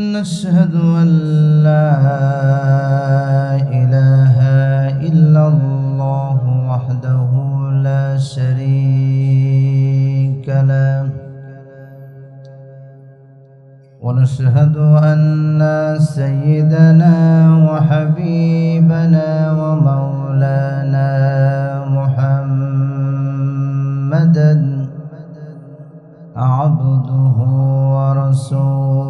نشهد أن لا إله إلا الله وحده لا شريك له ونشهد أن سيدنا وحبيبنا ومولانا محمدا عبده ورسوله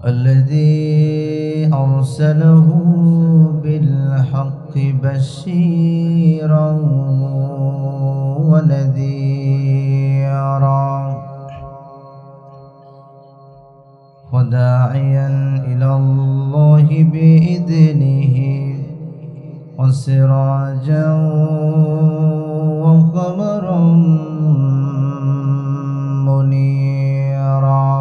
الذي أرسله بالحق بشيرا ونذيرا وداعيا إلى الله بإذنه وسراجا وقمرا منيرا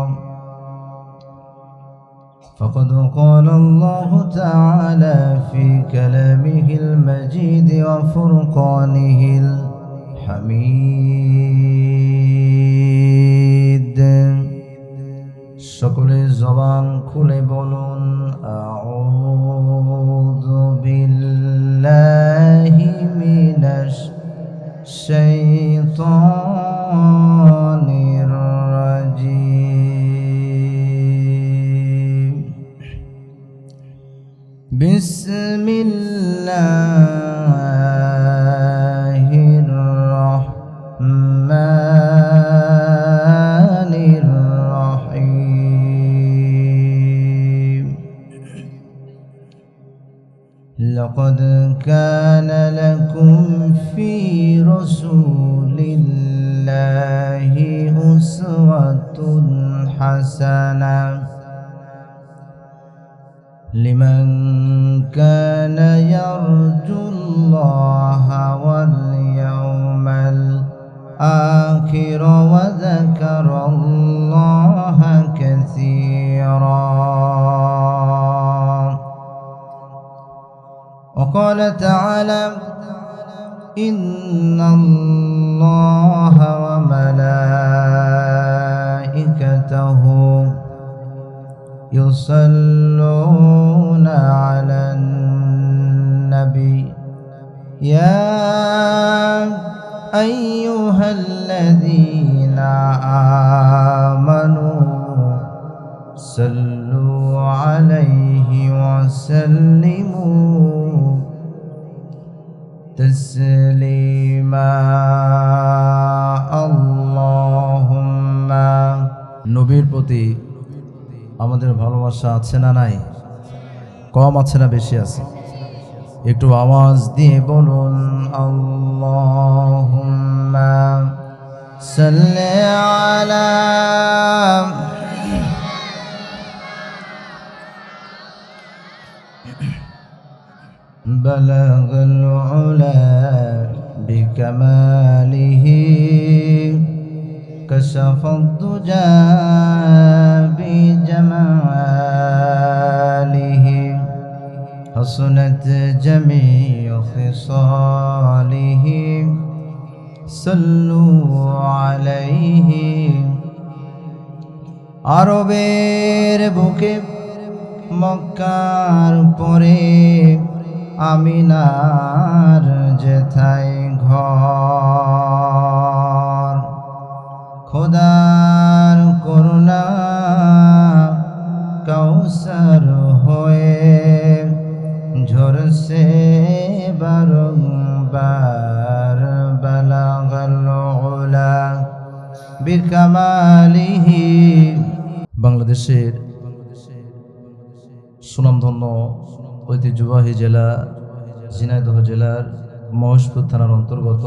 فقد قال الله تعالى في كلامه المجيد وفرقانه الحميد সকলে জবান খুলে বলুন আউযু বিল্লাহি মিনাশ শাইতানির রাজিম বিসমিল্লাহির রাহমানির রাহিম لقد كان لكم في رسول الله أسوة حسنة لمن كان يرجو الله واليوم الآخر وذكر الله كثيرا وقال تعالى إن الله وملائكته يصلون على النبي يا أيها الذين آمنوا صلوا عليه وسلموا تسليما اللهم নবীর প্রতি আমাদের ভালোবাসা আছে না নাই? কম আছে না বেশি আছে? একটু আওয়াজ দিয়ে বলুন আল্লাহুম্মা সাল্লি আলা بلغ العلا بكماله كشف الدجى بجماله حسنت جميع خصاله صلوا عليه আরবের বুকে মক্কার পরে আমিনার যেথায় ঘর খোদার করুণা কাউসার হয়ে ঝরছে বারংবার বালাগাল উলা বিকামালিহি বাংলাদেশের সুনামধন্য ঐতিহ্যবাহী জেলা ঝিনাইদহ জেলার মহেশপুর থানার অন্তর্গত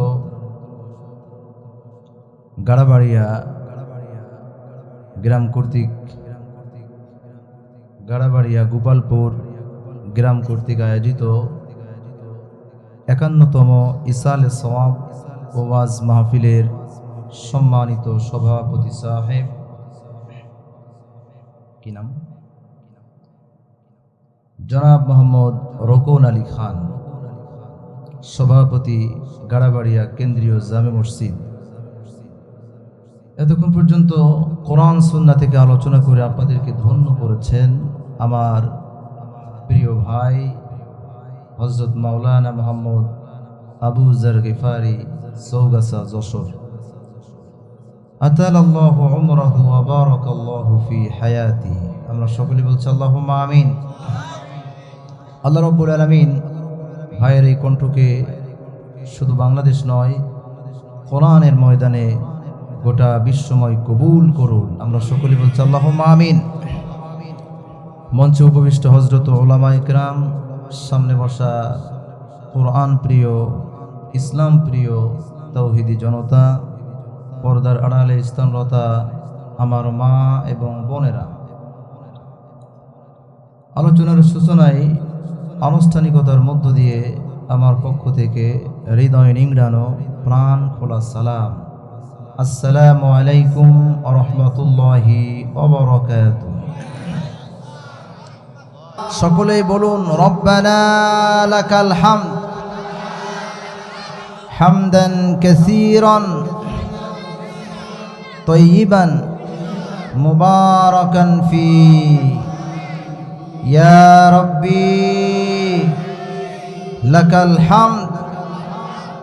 গাড়াবাড়িয়া গ্রাম কর্তৃক গাড়াবাড়িয়া গোপালপুর গ্রাম কর্তৃক আয়োজিত 51তম ইসালে সওয়াব ওয়াজ মাহফিলের সম্মানিত সভাপতি সাহেব কি নাম জনাব মোহাম্মদ রোকন আলী খান, সভাপতি গাড়াবাড়িয়া কেন্দ্রীয় জামে মসজিদ, এতক্ষণ পর্যন্ত কোরআন সুন্নাহ থেকে আলোচনা করে আপনাদেরকে ধন্য করেছেন আমার প্রিয় ভাই হযরত মাওলানা মুহাম্মদ আবু যর গিফারি চৌগাছা যশোর। আতালাল্লাহু উমরাহু ওয়া বারাকাল্লাহু ফি হায়াতি। আমরা সকলে বলছি আল্লাহুম্মা আমিন। আল্লাহ রাব্বুল আলামিন ভাইয়ের এই কণ্ঠকে শুধু বাংলাদেশ নয়, কোরআনের ময়দানে গোটা বিশ্বময় কবুল করুন। আমরা সকলে বলছি আল্লাহুম্মা আমিন। মঞ্চে উপবিষ্ট হযরত উলামায়ে কেরাম, সামনে বসা কোরআন প্রিয়, ইসলাম প্রিয় তাওহীদি জনতা, পর্দার আড়ালে স্থানরতা আমার মা এবং বোনেরা, আলোচনার সূচনায় আনুষ্ঠানিকতার মধ্য দিয়ে আমার পক্ষ থেকে হৃদয় নিংড়ানো প্রাণ খোলা সালাম। আসসালামু আলাইকুম ওয়া রাহমাতুল্লাহি ওয়া বারাকাতুহু। সকলেই বলুন রব্বানা লাকাল হামদ হামদান কাসীরান তাইয়িবান মুবারাকান ফি। ইয়া রাব্বি লাকাল হামদ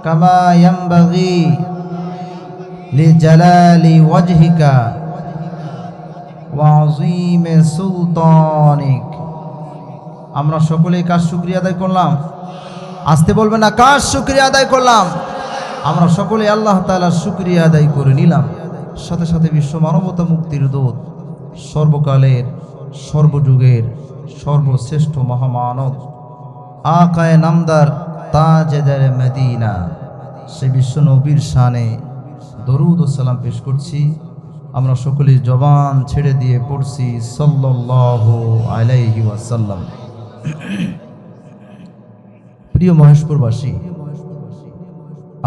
কামা ইয়ানবাগি লিজালালি ওয়াজহিকা ওয়া আযীমি সুলতানিক। আমরা সকলেই কার শুকরিয়া আদায় করলাম? আসতে বলবেন না, কার শুকরিয়া আদায় করলাম? আমরা সকলে আল্লাহ তাআলার শুকরিয়া আদায় করে নিলাম। সাথে সাথে বিশ্ব মানবতা মুক্তির দূত, সর্বকালের সর্বযুগের সর্বশ্রেষ্ঠ মহামানব আকায়ে নামদার তাজেদার মদিনা, সে বিশ্ব নবীর শানে দরুদ ও সালাম পেশ করছি। আমরা সকলেই জবান ছেড়ে দিয়ে পড়ছি সাল্লাল্লাহু আলাইহি ওয়াসাল্লাম। প্রিয় মহেশপুরবাসী,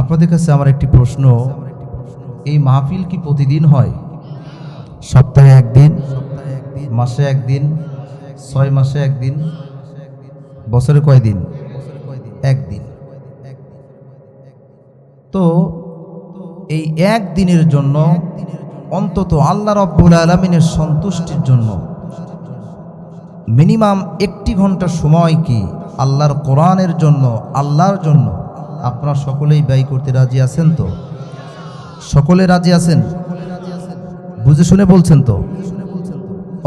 আপনাদের কাছে আমার একটি প্রশ্ন, এই মাহফিল কি প্রতিদিন হয়? সপ্তাহে একদিন, মাসে একদিন, 6 মাসে একদিন, বছরে কয়দিন? একদিন। তো এই একদিনের জন্য অন্তত আল্লাহ রাব্বুল আলামিনের সন্তুষ্টির জন্য মিনিমাম 1 ঘন্টা সময় কি আল্লাহর কোরআনের জন্য, আল্লাহর জন্য আপনারা সকলেই ব্যয় করতে রাজি আছেন তো? সকলে রাজি আছেন? বুঝে শুনে বলছেন তো?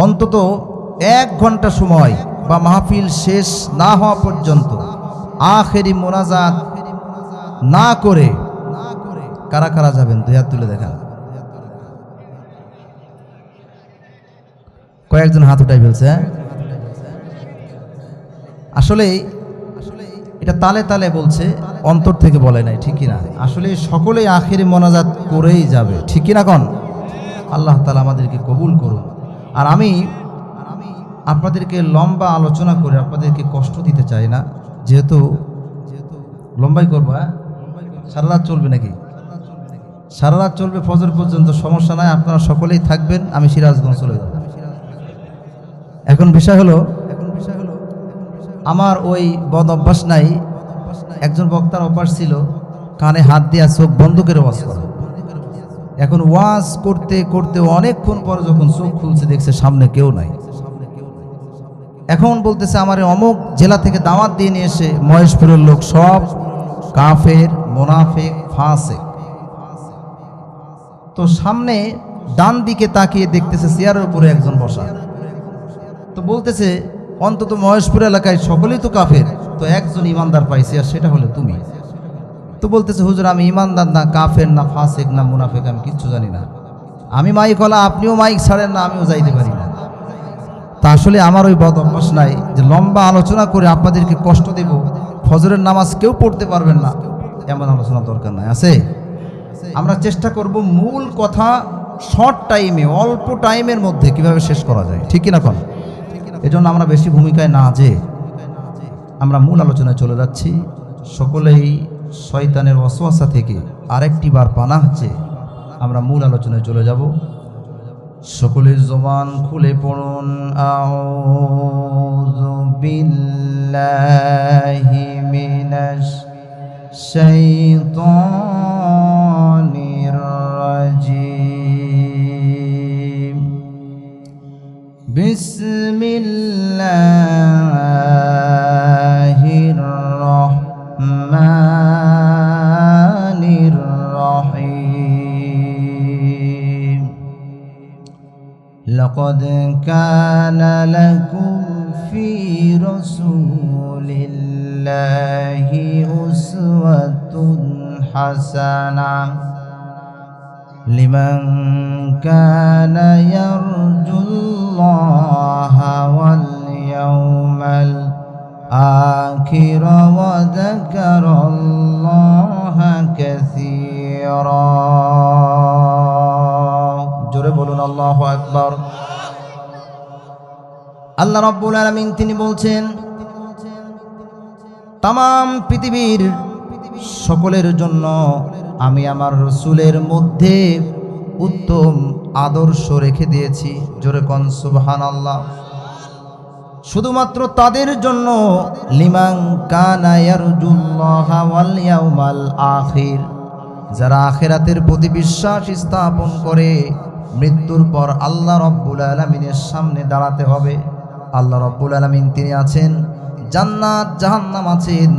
অন্তত 1 ঘন্টা সময় বা মাহফিল শেষ না হওয়া পর্যন্ত আখেরি মোনাজাত না করে কারা কারা যাবেন? 2 হাত তুলে দেখান। কয়েকজন হাত উঠাই ফেলছে। আসলে এটা তালে তালে বলছে, অন্তর থেকে বলে নাই, ঠিক না? আসলে সকলেই আখেরি মোনাজাত করেই যাবে, ঠিক না? কোন আল্লাহ তাআলা আমাদেরকে কবুল করুন। আর আমি আপনাদেরকে লম্বা আলোচনা করে আপনাদেরকে কষ্ট দিতে চাই না, যেহেতু লম্বাই করবো। সারা রাত চলবে নাকি? সারা রাত চলবে, ফজর পর্যন্ত, সমস্যা নাই। আপনারা সকলেই থাকবেন, আমি সিরাজগঞ্জ চলে যাব। এখন বিষয় হলো, আমার ওই বদ অভ্যাস নাই। একজন বক্তার অভ্যাস ছিল কানে হাত দিয়া চোখ বন্ধ করে ওয়াজ করা। এখন ওয়াজ করতে করতে অনেকক্ষণ পরে যখন চোখ খুলছে দেখছে সামনে কেউ নাই। এখন বলতেছে আমার অমুক জেলা থেকে দাওয়াত দিয়ে নিয়ে এসে মহেশপুরের লোক সব কাফের, মুনাফিক, ফাসিক। তো সামনে ডান দিকে তাকিয়ে দেখতেছে চেয়ারের উপরে একজন বসা। তো বলতেছে অন্তত মহেশপুর এলাকায় সকলেই তো কাফের, তো একজন ইমানদার পাইছে, আর সেটা হলো তুমি। তো বলতেছে হুজুর, আমি ইমানদার না, কাফের না, ফাসিক না, মুনাফিক, আমি কিচ্ছু জানি না। আমি মাইক হলা, আপনিও মাইক ছাড়েন না, আমিও যাইতে পারি না। তা আসলে আমার ওই বদ অভ্যাস নাই যে লম্বা আলোচনা করে আপনাদেরকে কষ্ট দেব। ফজরের নামাজ কেউ পড়তে পারবেন না, এমন আলোচনা দরকার নাই। আছে, আমরা চেষ্টা করব মূল কথা শর্ট টাইমে, অল্প টাইমের মধ্যে কিভাবে শেষ করা যায়, ঠিক কিনা? কোন এজন্য আমরা বেশি ভূমিকায় না যে আমরা মূল আলোচনায় চলে যাচ্ছি। সকলেই শয়তানের ওয়াসওয়াসা থেকে আরেকটি বার পানাহ চেয়ে আমরা মূল আলোচনায় চলে যাব। সকলের জবান খুলে পড়ুন আউযু বিল্লাহি মিনাশ শাইতানির রাজিম। বিসমিল্লাহির রহমানির রহিম লাকাদ কানা লাকুম ফি রাসূলিল্লাহি উসওয়াতুন হাসানাহ লিমান কানা ইয়ারজুল্লাহা ওয়াল ইয়াউমাল আখির ওয়া যাকারাল্লাহা কাসীরা। জোরে বলুন আল্লাহু আকবার। আল্লাহ রাব্বুল আলামিন তিনি বলছেন, তামাম পৃথিবীর সকলের জন্য আমি আমার রাসূলের মধ্যে উত্তম আদর্শ রেখে দিয়েছি। জোরে কোন সুবহানাল্লাহ। শুধুমাত্র তাদের জন্য, লিমান কানা ইয়ারজুল্লাহা ওয়াল ইয়াউমাল আখির, যারা আখিরাতের প্রতি বিশ্বাস স্থাপন করে মৃত্যুর পর আল্লাহ রাব্বুল আলামিনের সামনে দাঁড়াতে হবে। আল্লাহ রাব্বুল আলামিন তিনি আছেন, জান্নাত জাহান্নাম আছেন।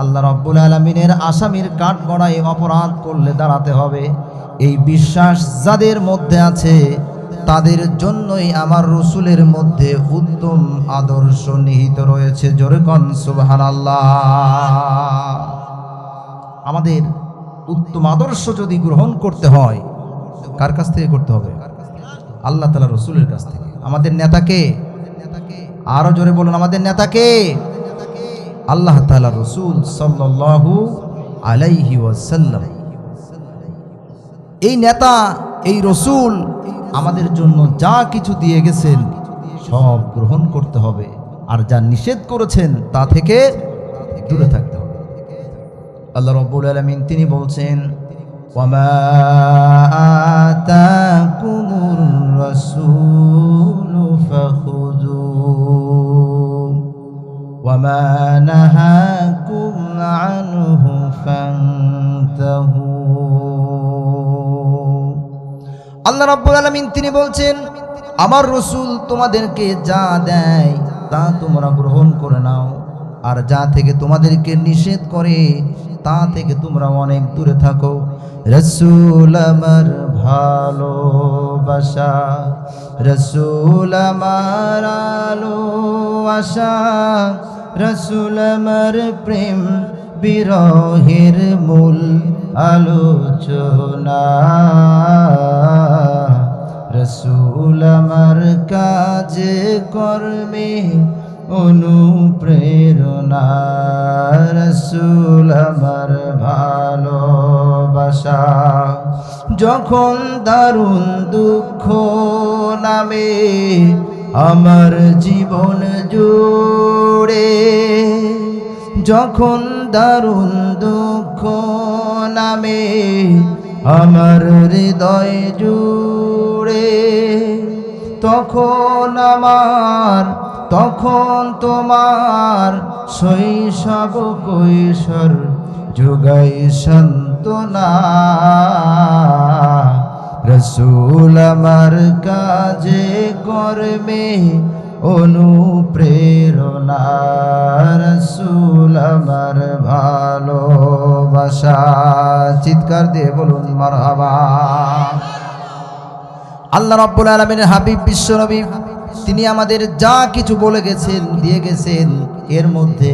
আল্লাহ রাব্বুল আলামিনের আসামির কাঠগড়ায় অপরাধ করলে দাঁড়াতে হবে। এই বিশ্বাস যাদের মধ্যে আছে তাদের জন্যই আমার রাসূলের মধ্যে উত্তম আদর্শ নিহিত রয়েছে। জোরে কোন সুবহানাল্লাহ। আমাদের উত্তম আদর্শ যদি গ্রহণ করতে হয়, কার কাছ থেকে করতে হবে? আল্লাহ তাআলা রাসূলের কাছ থেকে। আমাদের নেতাকে, আরো জোরে বলুন, আমাদের নেতাকে আল্লাহ তাআলা রাসূল সাল্লাল্লাহু আলাইহি ওয়াসাল্লাম। এই নেতা, এই রাসূল আমাদের জন্য যা কিছু দিয়ে গেছেন সব গ্রহণ করতে হবে, আর যা নিষেধ করেছেন তা থেকে দূরে থাকতে হবে। আল্লাহ রাব্বুল আলামিন তিনি বলছেন, ওয়ামা আতাকুমুর রাসূলু ফাখুযুহু ওয়ামা নাহাকুম আনহু ফান্তাহু। আল্লাহ রাব্বুল আলামিন তিনি বলছেন, আমার রাসূল তোমাদেরকে যা দেয় তা তোমরা গ্রহণ করে নাও, আর যা থেকে তোমাদেরকে নিষেধ করে তা থেকে তোমরা অনেক দূরে থাকো। রাসূল আমার ভালোবাসা, রাসূল আমার আলো আশা, রাসূল আমার প্রেম বিরহের মূল আলোচনা, রাসূল আমার কাজে কর্মে অনুপ্রেরণা, রাসূল আমার ভালোবাসা। যখন দারুণ দুঃখ নামে আমার জীবন জুড়ে, যখন দারুণ দুঃখ নামে আমার হৃদয় জুড়ে, তখন তোমার শৈশব কৈশোর যোগাই সান্ত্বনা, রাসূল আমার কাজে কর্মে অনুপ্রেরণা, রাসূল আমার ভালোবাসা। চিৎকার দিয়ে বলুন মারহাবা। আল্লাহ রাব্বুল আলামিনের হাবিব বিশ্বনবী তিনি আমাদের যা কিছু বলে গেছেন, দিয়ে গেছেন, এর মধ্যে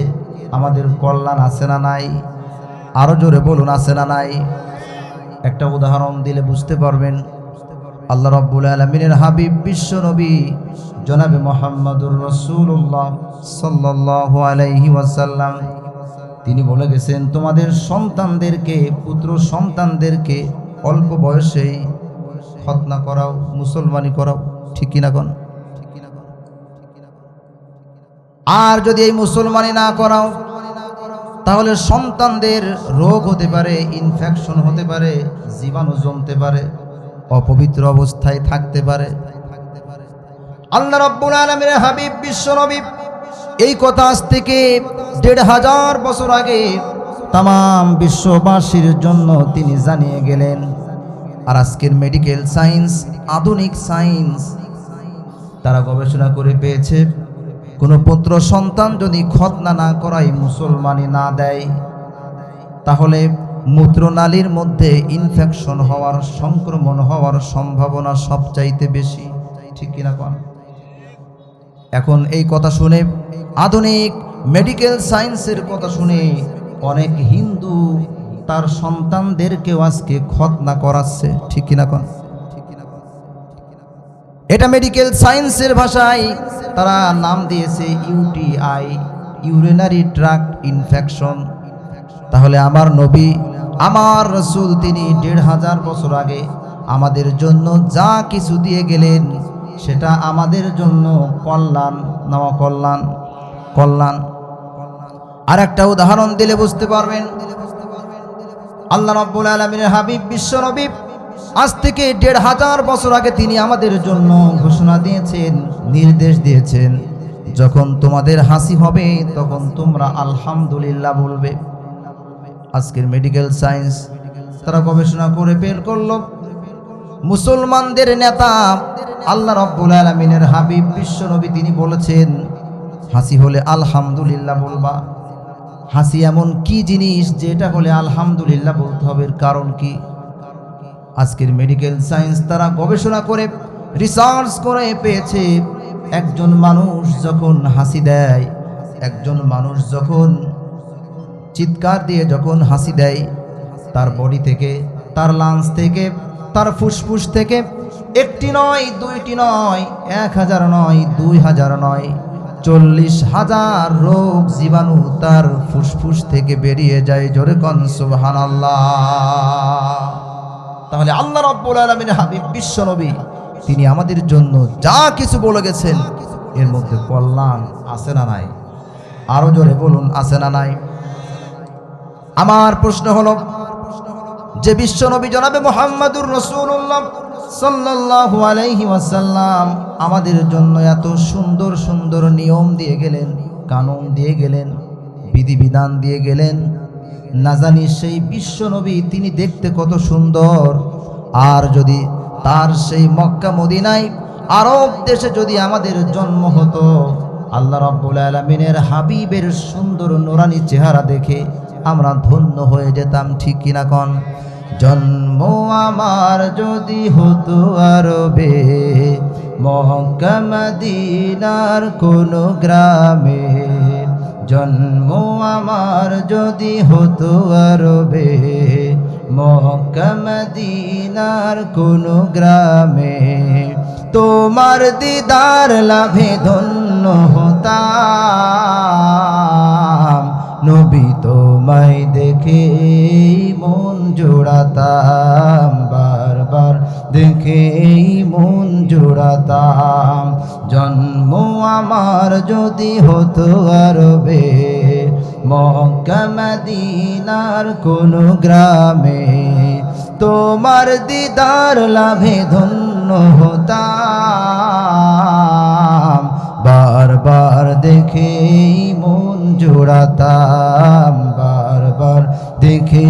আমাদের কল্যাণ আছে না নাই? আরো জোরে বলুন, আছে না নাই? একটা উদাহরণ দিলে বুঝতে পারবেন। আল্লাহ রাব্বুল আলামিনের হাবিব বিশ্বনবী জনাবে মুহাম্মদুর রাসূলুল্লাহ সাল্লাল্লাহু আলাইহি ওয়াসাল্লাম তিনি বলে গেছেন, তোমাদের সন্তানদেরকে, পুত্র সন্তানদেরকে অল্প বয়সেই খতনা করাও, মুসলমানি করাও। ঠিক কিনা কোন? আর যদি এই মুসলমানি না করাও তাহলে সন্তানদের রোগ হতে পারে, ইনফেকশন হতে পারে, জীবাণু জমতে পারে, অপবিত্র অবস্থায় থাকতে পারে। আল্লাহ রাব্বুল আলামিনের হাবিব বিশ্বনবী এই কথা আজ থেকে ১৫০০ বছর আগে তাম বিশ্ববাসীর জন্য তিনি জানিয়ে গেলেন। আর আজকের মেডিকেল সায়েন্স, আধুনিক সায়েন্স তারা গবেষণা করে পেয়েছে কোনো পুত্র সন্তান যদি খতনা না করায়, মুসলমানি না দেয়, তাহলে মূত্রনালীর মধ্যে ইনফেকশন হওয়ার, সংক্রমণ হওয়ার সম্ভাবনা সবচাইতে বেশি। ঠিক কিনা কোন? এখন এই কথা শুনে, আধুনিক মেডিকেল সায়েন্সের কথা শুনে অনেক হিন্দু তার সন্তানদেরকেও আজকে খতনা করাচ্ছে। ঠিক কিনা কোন? এটা মেডিকেল সায়েন্সের ভাষায় তারা নাম দিয়েছে ইউটিআই, ইউরিনারি ট্র্যাক্ট ইনফেকশন। তাহলে আমার নবী, আমার রাসূল, তিনি ১৫০০ বছর আগে আমাদের জন্য যা কিছু দিয়ে গেলেন সেটা আমাদের জন্য কল্যাণ, নওয়া কল্যাণ, কল্যাণ। আর একটা উদাহরণ দিলে বুঝতে পারবেন। আল্লাহ রাব্বুল আলামিনের হাবিব বিশ্ব নবী আজ থেকে ১৫০০ বছর আগে তিনি আমাদের জন্য ঘোষণা দিয়েছেন, নির্দেশ দিয়েছেন, যখন তোমাদের হাসি হবে তখন তোমরা আলহামদুলিল্লাহ বলবে। আজকের মেডিকেল সায়েন্স তারা গবেষণা করে বের করলো, মুসলমানদের নেতা আল্লাহ রাব্বুল আলামিনের হাবিব বিশ্ব নবী তিনি বলেছেন, হাসি হলে আলহামদুলিল্লাহ বলবা। হাসি এমন কি জিনিস যেটা হলে আলহামদুলিল্লাহ বলতে হবে? এর কারণ কি? আজকের মেডিকেল সায়েন্স তারা গবেষণা করে, রিসার্চ করে পেয়েছে, একজন মানুষ যখন হাসি দেয়, একজন মানুষ যখন চিৎকার দিয়ে যখন হাসি দেয়, তার বডি থেকে, তার লাংস থেকে, তার ফুসফুস থেকে একটি নয়, দুইটি নয়, ১০০০ নয়, ২০০০ নয়, ৪০,০০০ রোগ জীবাণু তার ফুসফুস থেকে বেরিয়ে যায়। জোরে কোন সুবহানাল্লাহ। তাহলে আল্লাহ রাব্বুল আলামিনের হাবিব বিশ্ব নবী তিনি আমাদের জন্য যা কিছু বলে গেছেন এর মধ্যে কল্যাণ আছে না নাই? আরো জোরে বলুন, আছে না নাই? আমার প্রশ্ন হলো, যে বিশ্ব নবী জনাবে মুহাম্মাদুর রাসূলুল্লাহ সাল্লাল্লাহু আলাইহি ওয়াসাল্লাম আমাদের জন্য এত সুন্দর সুন্দর নিয়ম দিয়ে গেলেন, কানুন দিয়ে গেলেন, বিধিবিধান দিয়ে গেলেন, না জানি সেই বিশ্ব নবী তিনি দেখতে কত সুন্দর। আর যদি তার সেই মক্কা মদিনায়, আরব দেশে যদি আমাদের জন্ম হতো, আল্লাহ রাব্বুল আলামিনের হাবিবের সুন্দর নুরানি চেহারা দেখে আমরা ধন্য হয়ে যেতাম। ঠিক কিনা কোন? জন্ম আমার যদি হতো আরবে, মক্কা মদিনার কোন গ্রামে, জন্ম আমার যদি হতো আরবে, মক্কা মদিনার কোন গ্রামে, তোমার দিদার লাভে ধন্য হতাম, নবী তোমায় দেখে মন জোড়াতাম, বারবার দেখে মন জোড়াতাম। জন্ম আমার যদি হতো আরবে, মক্কা মদিনার কোন গ্রামে, তোমার দিদার লাভে ধন্য হতাম, বারবার দেখে মন জোড়াতাম, বারবার দেখে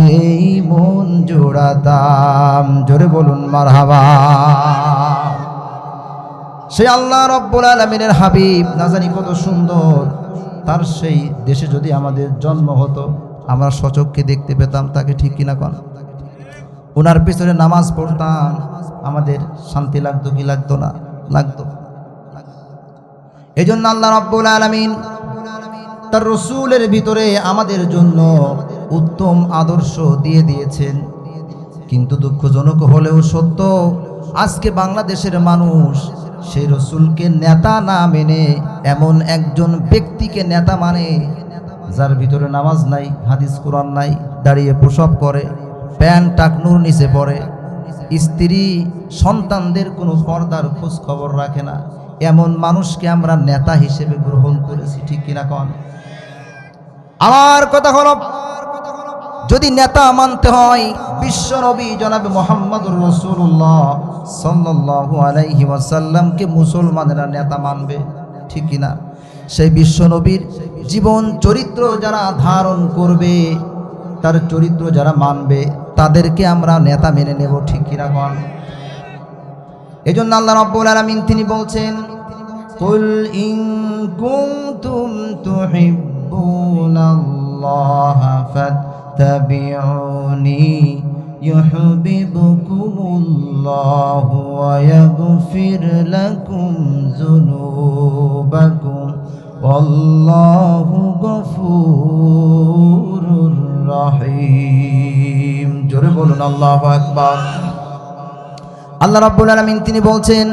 মন জোড়াতাম। জোরে বলুন মারহাবা। সে আল্লাহ রাব্বুল আলামিনের হাবিব না জানি কত সুন্দর, তার সেই দেশে যদি আমাদের জন্ম হতো আমরা সচক্ষে দেখতে পেতাম তাকে। ঠিক কিনা কোন? ওনার পিছনে নামাজ পড়তাম, আমাদের শান্তি লাগতো কি লাগতো না? লাগতো। এই জন্য আল্লাহ রাব্বুল আলামিন তার রসুলের ভিতরে আমাদের জন্য উত্তম আদর্শ দিয়ে দিয়েছেন। কিন্তু দুঃখজনক হলেও সত্য, আজকে বাংলাদেশের মানুষ সেই রসুলকে নেতা না মেনে এমন একজন ব্যক্তিকে নেতা মানে, যার ভিতরে নামাজ নাই, হাদিস কোরআন নাই, দাঁড়িয়ে প্রসব করে, প্যান্ট টাকনুর নিচে পড়ে, স্ত্রী সন্তানদের কোনো পর্দার খোঁজ খবর রাখে না, এমন মানুষকে আমরা নেতা হিসেবে গ্রহণ করেছি। ঠিক কিনা কোন? আমার কথা হলো, যদি নেতা মানতে হয় বিশ্ব নবী জনাবে মুহাম্মদুর রাসূলুল্লাহ সাল্লাল্লাহু আলাইহি ওয়াসাল্লামকে মুসলমানেরা নেতা মানবে। ঠিক কিনা? সেই বিশ্ব নবীর জীবন চরিত্র যারা ধারণ করবে, তার চরিত্র যারা মানবে, তাদেরকে আমরা নেতা মেনে নেব। ঠিক কিনা কোন? এই জন্য আল্লাহ রাব্বুল আলামিন তিনি বলছেন, কুল ইন কুনতুম তুহিব্বুনাল্লাহ ফাত্তাবিউনি ইউহিব্বুকুমুল্লাহু ওয়া ইয়াগফির লাকুম যুনুবাকুম ওয়াল্লাহু গফুরুর রহিম। জোরে বলুন আল্লাহু আকবার। আল্লাহ রাব্বুল আলামিন তিনি বলছেন,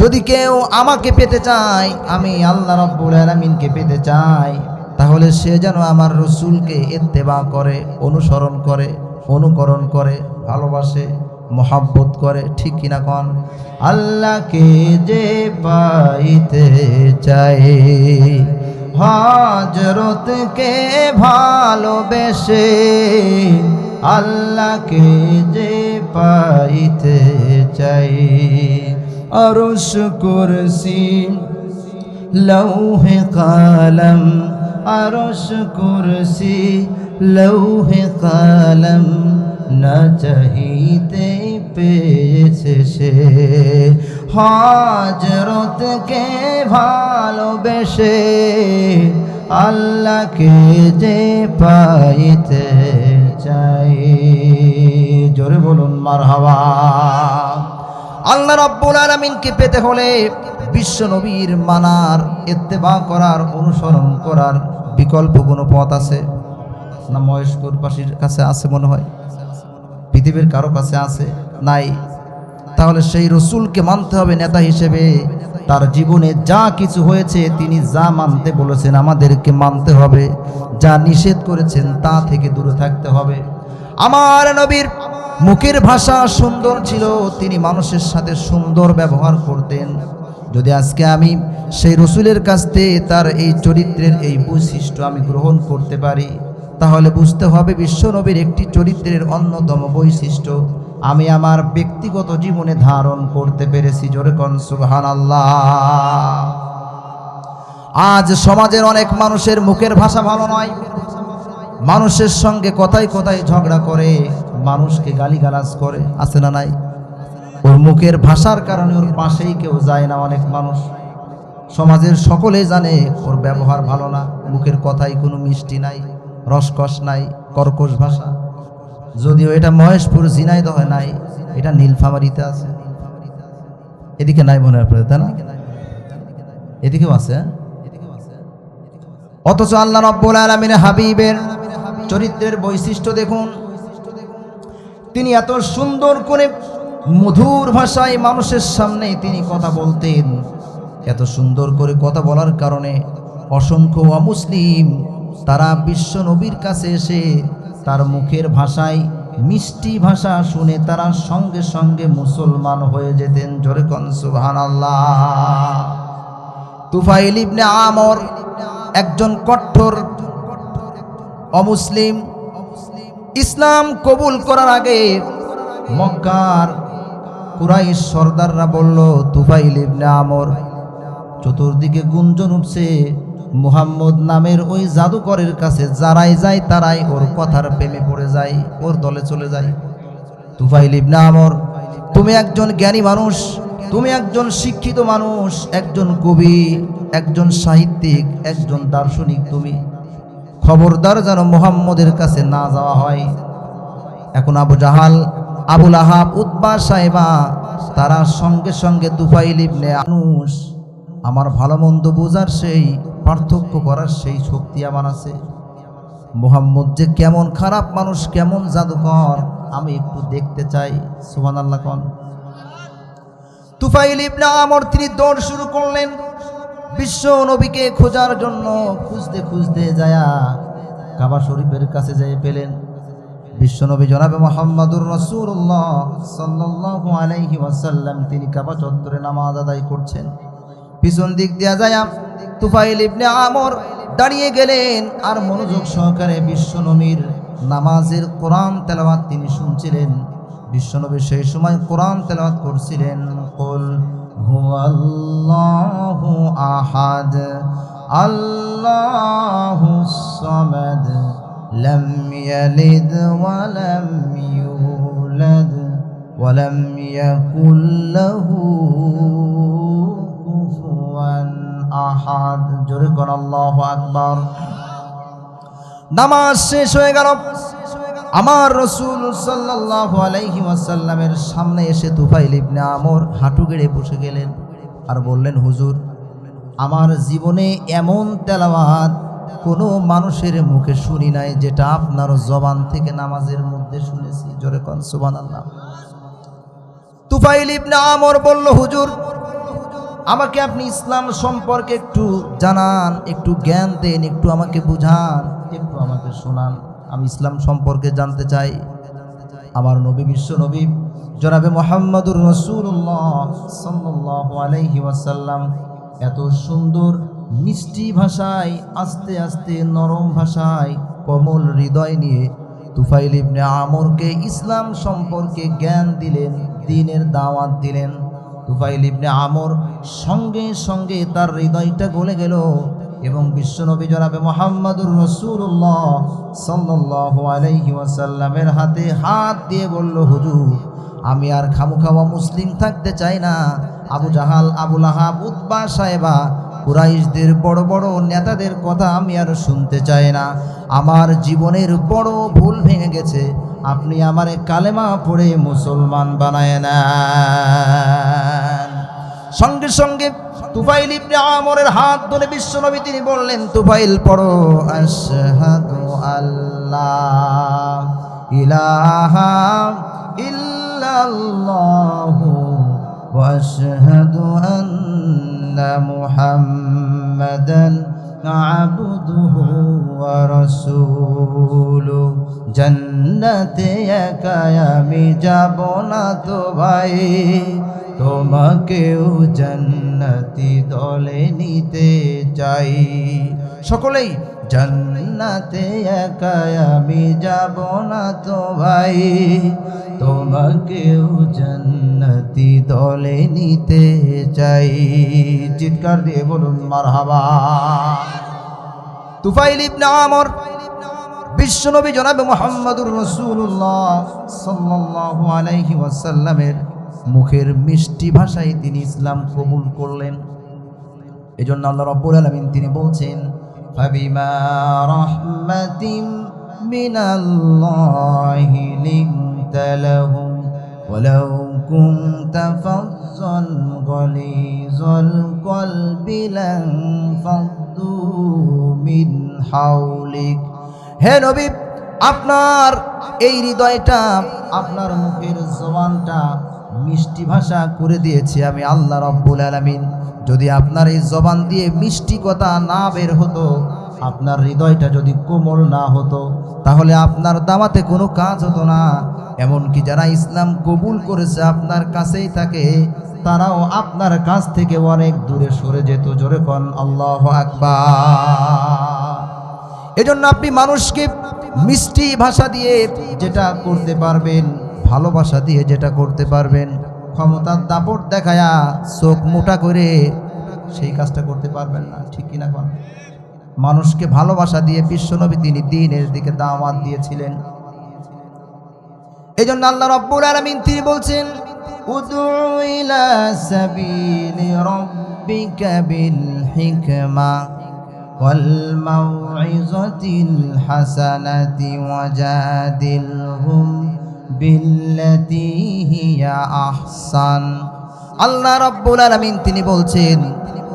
যদি কেউ আমাকে পেতে চায়, আমি আল্লাহ রাব্বুল আলামিনকে পেতে চাই, তাহলে সে যেন আমার রসুলকে ইত্তেবা করে, অনুসরণ করে, অনুকরণ করে, ভালোবাসে, মোহাব্বত করে। ঠিক কিনা কন? আল্লাহকে যে পাইতে চায়, হযরতকে ভালোবেসে, আল্লাহকে যে পাইতে চায়, আরশ কুরসি লৌহে কালাম, আরশ কুরসি লৌহে কালাম, না চাহিতে পেয়েছে সে, হযরতকে ভালোবেসে, আল্লাহকে যে পাইতে চাই। জোরে বলুন মারহাবা। আল্লাহ রাব্বুল আলামিনকে পেতে হলে বিশ্ব নবীর মানার, ইত্তেবা করার, অনুসরণ করার বিকল্প কোনো পথ আছে না? মহেশপুর পাশির কাছে আছে মনে হয়, পৃথিবীর কারো কাছে আছে? নাই। তাহলে সেই রসুলকে মানতে হবে নেতা হিসেবে। তার জীবনে যা কিছু হয়েছে, তিনি যা মানতে বলেছেন আমাদেরকে মানতে হবে, যা নিষেধ করেছেন তা থেকে দূরে থাকতে হবে। আমার নবীর মুখের ভাষা সুন্দর ছিল, তিনি মানুষের সাথে সুন্দর ব্যবহার করতেন। যদি আজকে আমি সেই রসুলের কাছ থেকে তার এই চরিত্রের এই বৈশিষ্ট্য আমি গ্রহণ করতে পারি, তাহলে বুঝতে হবে বিশ্ব নবীর একটি চরিত্রের অন্যতম বৈশিষ্ট্য আমি আমার ব্যক্তিগত জীবনে ধারণ করতে পেরেছি। জোরে কোন সুবহানাল্লাহ। আজ সমাজের অনেক মানুষের মুখের ভাষা ভালো নয়, মানুষের সঙ্গে কথায় কথায় ঝগড়া করে, মানুষকে গালিগালাজ করে, আছে না নাই? ওর মুখের ভাষার কারণে ওর পাশেই কেউ যায় না। অনেক মানুষ, সমাজের সকলেই জানে ওর ব্যবহার ভালো না, মুখের কথায় কোনো মিষ্টি নাই, রসকস নাই, কর্কশ ভাষা। যদিও এটা মহেশপুর ঝিনাইদহে নাই, এটা নীলফামারীতে আছে। এদিকে নাই মনে হয় আপনাদের, তাই না? এদিকেও আছে। অথচ আল্লাহ রাব্বুল আলামিনের হাবিবের চরিত্রের বৈশিষ্ট্য দেখুন। তিনি এত সুন্দর করে মধুর ভাষায় মানুষের সামনে তিনি কথা বলতেন। এত সুন্দর করে কথা বলার কারণে অসংখ্য অমুসলিম তারা বিশ্ব নবীর কাছে এসে তার মুখের ভাষায় মিষ্টি ভাষা শুনে তারা সঙ্গে সঙ্গে মুসলমান হয়ে যেতেন। জোরে কোন সুবহানাল্লাহ। তুফাইল ইবনে আমর একজন কঠোর অমুসলিম। ইসলাম কবুল করার আগে মক্কার কুরাইশ সর্দাররা বলল, তুফাইল ইবনে আমর, চতুর্দিকে গুঞ্জন উঠছে, মুহাম্মদ নামের ওই জাদুকরের কাছে যারাই যায় তারাই ওর কথার প্রেমে পড়ে যায়, ওর দলে চলে যায়। তুফাইল ইবনে আমর, তুমি একজন জ্ঞানী মানুষ, তুমি একজন শিক্ষিত মানুষ, একজন কবি, একজন সাহিত্যিক, একজন দার্শনিক, তুমি খবরদার যেন মুহাম্মদের কাছে না যাওয়া হয়। এখন আবু জাহাল, আবুল আহাব, উতবা, সাইবা তারা সঙ্গে সঙ্গে তুফাইল ইবনে মানুষ, আমার ভালো মন্দ বোঝার সেই পার্থক্য করার সেই শক্তি আমার আছে, মুহাম্মদ যে কেমন খারাপ মানুষ, কেমন জাদুকর, আমি একটু দেখতে চাই। সুবহানাল্লাহ কোন। তুফাইল ইবনে আমর তিনি দৌড় শুরু করলেন বিশ্ব নবীকে খোঁজার জন্য। খুঁজতে খুঁজতে যায়া কাবা শরীফের কাছে যাই পেলেন বিশ্বনবী জনাবে মুহাম্মদুর রাসূলুল্লাহ সাল্লাল্লাহু আলাইহি ওয়াসাল্লাম তিনি কাবা চত্বরে নামাজ আদায় করছেন। পিছন দিক দিয়া যায়া তুফাইল ইবনে আমর দাঁড়িয়ে গেলেন আর মনোযোগ সহকারে বিশ্বনবীর নামাজের কোরআন তেলাওয়াত তিনি শুনছিলেন। বিশ্বনবী সেই সময় কোরআন তেলাওয়াত করছিলেন, কুল হুয়াল্লাহু আহাদ আল্লাহুস সামাদ লাম ইয়ালিদ ওয়া লাম ইউলাদ ওয়া লাম ইয়াকুল লাহু আল্লাহু আকবার। নামাজ শেষ হয়ে গেল। আমার রাসূল সাল্লাল্লাহু আলাইহি ওয়াসাল্লামের সামনে এসে তুফাইল ইবনে আমর হাঁটু গেড়ে বসে গেলেন আর বললেন, হুজুর, আমার জীবনে এমন তেলাওয়াত কোনো মানুষের মুখে শুনি নাই যেটা আপনার জবান থেকে নামাজের মধ্যে শুনেছি। জোরে কোন সুবহানাল্লাহ। তুফাইল ইবনে আমর বলল, হুজুর, আমাকে আপনি ইসলাম সম্পর্কে একটু জানান, একটু জ্ঞান দেন, একটু আমাকে বুঝান, একটু আমাকে শোনান, আমি ইসলাম সম্পর্কে জানতে চাই। আমার নবী, বিশ্ব নবী জনাবে মুহাম্মদুর রাসূলুল্লাহ সাল্লাল্লাহু আলাইহি ওয়াসাল্লাম এত সুন্দর মিষ্টি ভাষায়, আস্তে আস্তে নরম ভাষায়, কোমল হৃদয় নিয়ে তুফাইল ইবনে আমরকে ইসলাম সম্পর্কে জ্ঞান দিলেন, দ্বীনের দাওয়াত দিলেন। তুফাইল ইবনে আমর সঙ্গে সঙ্গে তার হৃদয়টা গলে গেল এবং বিশ্বনবী জনাবে মুহাম্মদুর রাসূলুল্লাহ সাল্লাল্লাহু আলাইহি ওয়াসাল্লামের হাতে হাত দিয়ে বলল, হুজুর, আমি আর খামুখাওয়া মুসলিম থাকতে চাই না। আবু জাহাল, আবু লাহাব, উতবা, সাহেবা, কুরাইশদের বড় বড় নেতাদের কথা আমি আর শুনতে চাই না। আমার জীবনের বড় ভুল ভেঙে গেছে, আপনি আমারে কালেমা পড়ে মুসলমান বানায় নেন। সঙ্গে সঙ্গে তুফাইল ইবনে আমরের হাত ধরে বিশ্বনবী তিনি বললেন, তুফাইল, পড়ো আশহাদু আল্লাহ ইলাহা ইল্লাল্লাহু ওয়া আশহাদু আন্না মুহাম্মাদান আবদুহু ওয়া রাসূলুহু। জান্নাতে একা আমি যাব না তো ভাই, তোমাকেও জান্নাতি দলে নিতে চাই। সকলেই, জান্নাতে একা আমি যাব না তো ভাই, তোমাকেও জান্নাতি দলে নিতে চাই। চিৎকার দিয়ে বলুন মারহাবা। তুফাইল ইবনে আমর বিশ্বনবী জনাবে মুহাম্মদুর রাসূলুল্লাহ সাল্লাল্লাহু আলাইহি ওয়াসাল্লামের মুখের মিষ্টি ভাষায় তিনি ইসলাম কবুল করলেন। এজন্য আল্লাহ রাব্বুল আলামিন তিনি বলছেন, ফাবিমা রাহমাতিম মিনাল্লাহি লিনতা লাহুম ওয়ালাউ কুনতা ফাজ্জান গালিজাল কলবি লানফাদ্দু মিন হাওলিক। হে নবী, আপনার এই হৃদয়টা, আপনার মুখের জবানটা মিষ্টি ভাষা করে দিয়েছি আমি আল্লাহ রাব্বুল আলামিন। যদি আপনার এই জবান দিয়ে মিষ্টি কথা না বের হতো, আপনার হৃদয়টা যদি কোমল না হতো, তাহলে আপনার দাওয়াতে কোনো কাজ হতো না। এমনকি যারা ইসলাম কবুল করেছে আপনার কাছেই থাকে, তারাও আপনার কাছ থেকে অনেক দূরে সরে যেত। জোরে কোন আল্লাহু আকবার। এজন্য আপনি মানুষকে মিষ্টি ভাষা দিয়ে যেটা করতে পারবেন, ভালোবাসা দিয়ে যেটা করতে পারবেন, ক্ষমতার দাপট দেখায়া চোখ মোটা করে সেই কাজটা করতে পারবেন না। ঠিক কিনা কোন? মানুষকে ভালোবাসা দিয়ে বিশ্বনবী তিনি দ্বীনের দিকে দাওয়াত দিয়েছিলেন। এজন্য আল্লাহ রাব্বুল আলামিন তিনি বলছেন, উদউ ইলা সাবিলি রাব্বিকা বিল হিকমা ওয়াল মাউইযাতিল হাসানাতি ওয়াজাদিলহুম বিল্লাতি হিয়া আহসান। আল্লাহ রাব্বুল আলামিন তিনি বলছেন,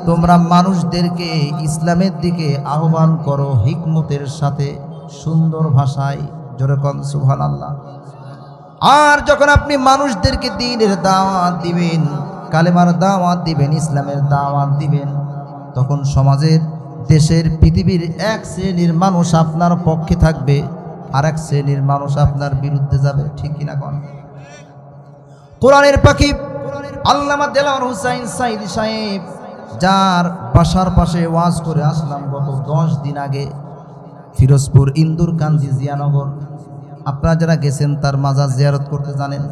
তোমরা মানুষদেরকে ইসলামের দিকে আহ্বান করো হিকমতের সাথে, সুন্দর ভাষায়। জোরে কোন সুবহানাল্লাহ। আর যখন আপনি মানুষদেরকে দ্বীনের দাওয়াত দিবেন, কালেমার দাওয়াত দিবেন, ইসলামের দাওয়াত দিবেন, তখন সমাজের, দেশের, পৃথিবীর এক শ্রেণীর মানুষ আপনার পক্ষে থাকবে, আর এক শ্রেণীর মানুষ আপনার বিরুদ্ধে যাবে। ঠিক কিনা কোন? কোরআনের পাখি আল্লামা দেলোয়ার হোসাইন সাঈদী সাহেব, যার বাসার পাশে ওয়াজ করে আসলাম গত 10 দিন আগে, ফিরোজপুর ইন্দুরকান্দি জিয়ানগর। আপনারা যারা গেছেন তার মাজার জিয়ারত করতে জানেন।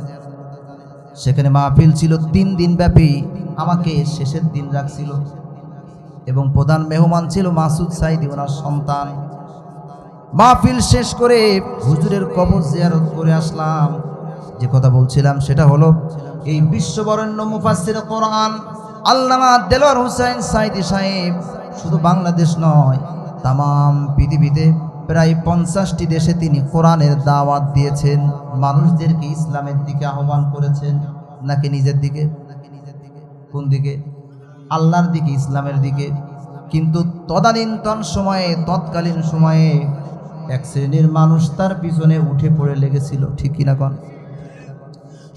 সেখানে মাহফিল ছিল 3 দিন ব্যাপী। আমাকে শেষের দিন রাখছিল এবং প্রধান মেহমান ছিল মাসুদ সাঈদী, ওনার সন্তান। মাহফিল শেষ করে হুজুরের কবর জিয়ারত করে আসলাম। যে কথা বলছিলাম সেটা হলো, এই বিশ্ববরেণ্য মুফাসসির কোরআন আল্লামা দেলোয়ার হোসাইন সাঈদী সাহেব শুধু বাংলাদেশ নয়, তামাম পৃথিবীতে প্রায় 50টি দেশে তিনি কোরআনের দাওয়াত দিয়েছেন। মানুষদেরকে ইসলামের দিকে আহ্বান করেছেন, নাকি নিজের দিকে? কোন দিকে? আল্লাহর দিকে, ইসলামের দিকে। কিন্তু তৎকালীন সময়ে এক শ্রেণীর মানুষ তার পিছনে উঠে পড়ে লেগেছিল, ঠিক কিনা কন?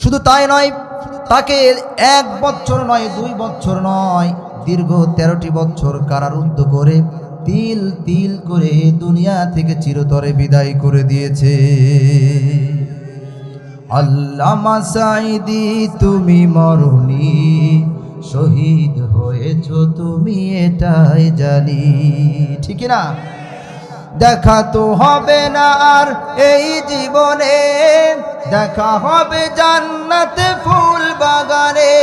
শুধু তাই নয়, তাকে 1 বছর নয়, 2 বছর নয়, দীর্ঘ 13টি বছর কারারুদ্ধ করে তিল তিল করে দুনিয়া থেকে চিরতরে বিদায় করে দিয়েছে। আল্লামা সাঈদী তুমি মরনি, শহীদ হয়েছ তুমি এটাই জানি, ঠিক না? দেখা তো হবে না আর এই জীবনে, দেখা হবে জান্নাতে ফুল বাগানে।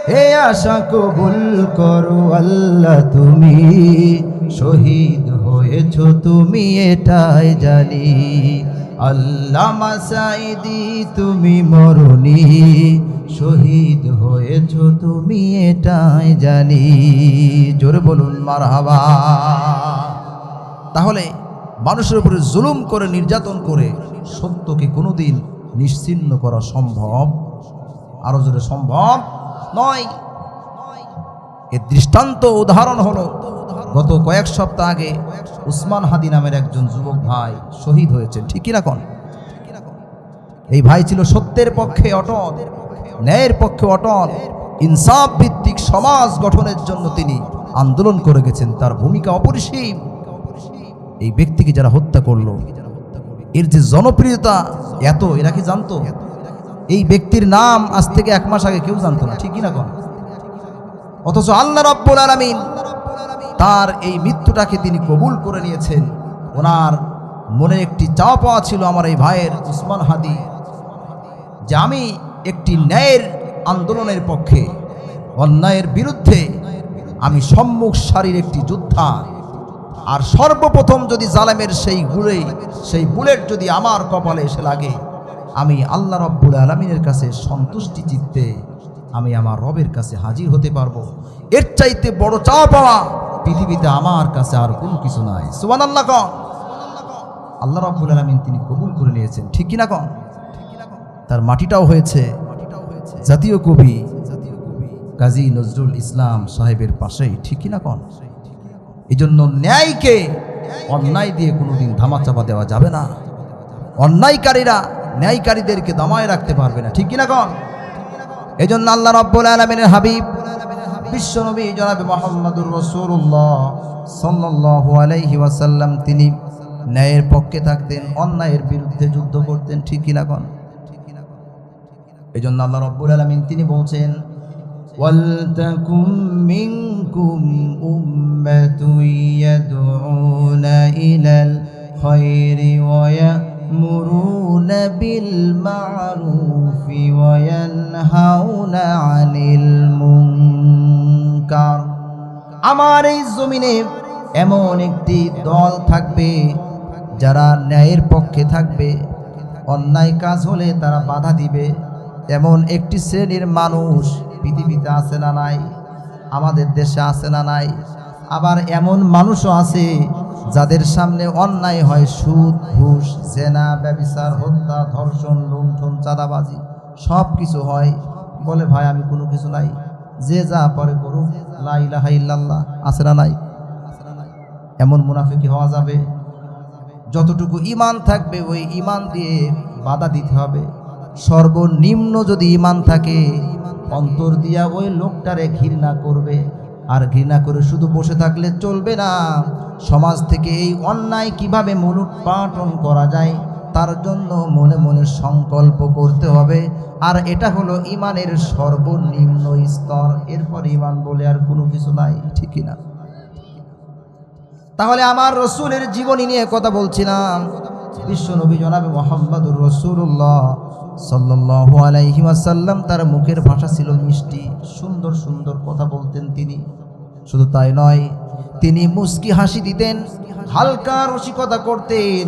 হে আশা কবুল করো আল্লাহ তুমি, শহীদ হয়েছ তুমি এটাই জানি। আল্লামা সাঈদী তুমি মরনি, শহীদ হয়েছ তুমি এটাই জানি। জোরে বলুন মারহাবা। তাহলে মানুষের উপরে জুলুম করে, নির্যাতন করে সত্যকে কোনোদিন নিশ্চিহ্ন করা সম্ভব? আরো জোরে সম্ভব নয়। এর দৃষ্টান্ত উদাহরণ হলো, গত কয়েক সপ্তাহ আগে উসমান হাদি নামের একজন যুবক ভাই শহীদ হয়েছেন, ঠিক কিনা কোন? এই ভাই ছিল সত্যের পক্ষে অটল, ন্যায়ের পক্ষে অটল, ইনসাফ ভিত্তিক সমাজ গঠনের জন্য তিনি আন্দোলন করে গেছেন। তার ভূমিকা অপরিসীম। এই ব্যক্তিকে যারা হত্যা করলো, এর যে জনপ্রিয়তা এত, এরা কি জানতো? এই ব্যক্তির নাম আজ থেকে 1 মাস আগে কেউ জানতো না, ঠিক কিনা কোন? অথচ আল্লাহ রাব্বুল আলামিন তার এই মৃত্যুটাকে তিনি কবুল করে নিয়েছেন। ওনার মনে একটি চাওয়া পাওয়া ছিল, আমার এই ভাইয়ের উসমান হাদি, যে আমি একটি ন্যায়ের আন্দোলনের পক্ষে, অন্যায়ের বিরুদ্ধে আমি সম্মুখ সারির একটি যোদ্ধা। আর সর্বপ্রথম যদি জালেমের সেই বুলেট যদি আমার কপালে এসে লাগে, আমি আল্লাহ রাব্বুল আলামিনের কাছে সন্তুষ্টি চিত্তে আমি আমার রবের কাছে হাজির হতে পারবো। এর চাইতে বড় চাওয়া পাওয়া পৃথিবীতে আমার কাছে আর কোনো কিছু নাই। সুবহানাল্লাহ কন। আল্লাহ রাব্বুল আলামিন তিনি কবুল করে নিয়েছেন, ঠিক কিনা কন? তার মাটিটাও হয়েছে জাতীয় কবি কাজী নজরুল ইসলাম সাহেবের পাশেই, ঠিক কিনা কন? এই জন্য ন্যায়কে অন্যায় দিয়ে কোনোদিন ধামাচাপা দেওয়া যাবে না। অন্যায়কারীরা ন্যায়কারীদেরকে দমায় রাখতে পারবে না, ঠিক কিনা কন? এই জন্য আল্লাহ রাব্বুল আলামিনের হাবিব বিশ্বনবী জনাবে মুহাম্মদুর রাসূলুল্লাহ সাল্লাল্লাহু আলাইহি ওয়াসাল্লাম তিনি ন্যায়ের পক্ষে থাকতেন, অন্যায়ের বিরুদ্ধে যুদ্ধ করতেন, ঠিক কিনা কন? এই জন্য আল্লাহ রাব্বুল আলামিন তিনি বলছেন, ওয়ালতাকুম মিনকুম উম্মাতুন ইয়াদউনা ইলাল খায়রি ওয়া ইয়ামুরুনা বিল মা'রুফি ওয়া ইয়ানহাউনা আনিল মুনকার। আমার এই জমিনে এমন একটি দল থাকবে যারা ন্যায়ের পক্ষে থাকবে, অন্যায় কাজ হলে তারা বাধা দিবে। এমন একটি শ্রেণীর মানুষ পৃথিবীতে আছে না নাই? আমাদের দেশে আছে না নাই? আবার এমন মানুষও আছে যাদের সামনে অন্যায় হয়, সুদ, ঘুষ, জেনা, ব্যভিচার, হত্যা, ধর্ষণ, লুণ্ঠন, চাঁদাবাজি সব কিছু হয়, বলে ভাই আমি কোনো কিছু নাই, যে যা পারে করুক, লা ইলাহা ইল্লাল্লাহ। আছে না নাই? এমন মুনাফিকি হওয়া যাবে? যতটুকু ঈমান থাকবে ওই ঈমান দিয়ে বাধা দিতে হবে। সর্বনিম্ন যদি ঈমান থাকে, অন্তর দিয়া ওই লোকটারে ঘৃণা করবে। আর ঘৃণা করে শুধু বসে থাকলে চলবে না। সমাজ থেকে এই অন্যায় কিভাবে মূলোৎপাটন করা যায় তার জন্য মনে মনে সংকল্প করতে হবে। আর এটা হলো ঈমানের সর্বনিম্ন স্তর। এরপর ঈমান বলে আর কোনো কিছু নাই, ঠিক না? তাহলে আমার রসুলের জীবনী নিয়ে কথা বলছিলাম। বিশ্বনবী জনাবে মুহাম্মদুর রাসূলুল্লাহ সাল্লাল্লাহু আলাইহি ওয়াসাল্লাম, তার মুখের ভাষা ছিল মিষ্টি, সুন্দর সুন্দর কথা বলতেন তিনি। শুধু তাই নয়, তিনি মুস্কি হাসি দিতেন, হালকা রসিকতা করতেন,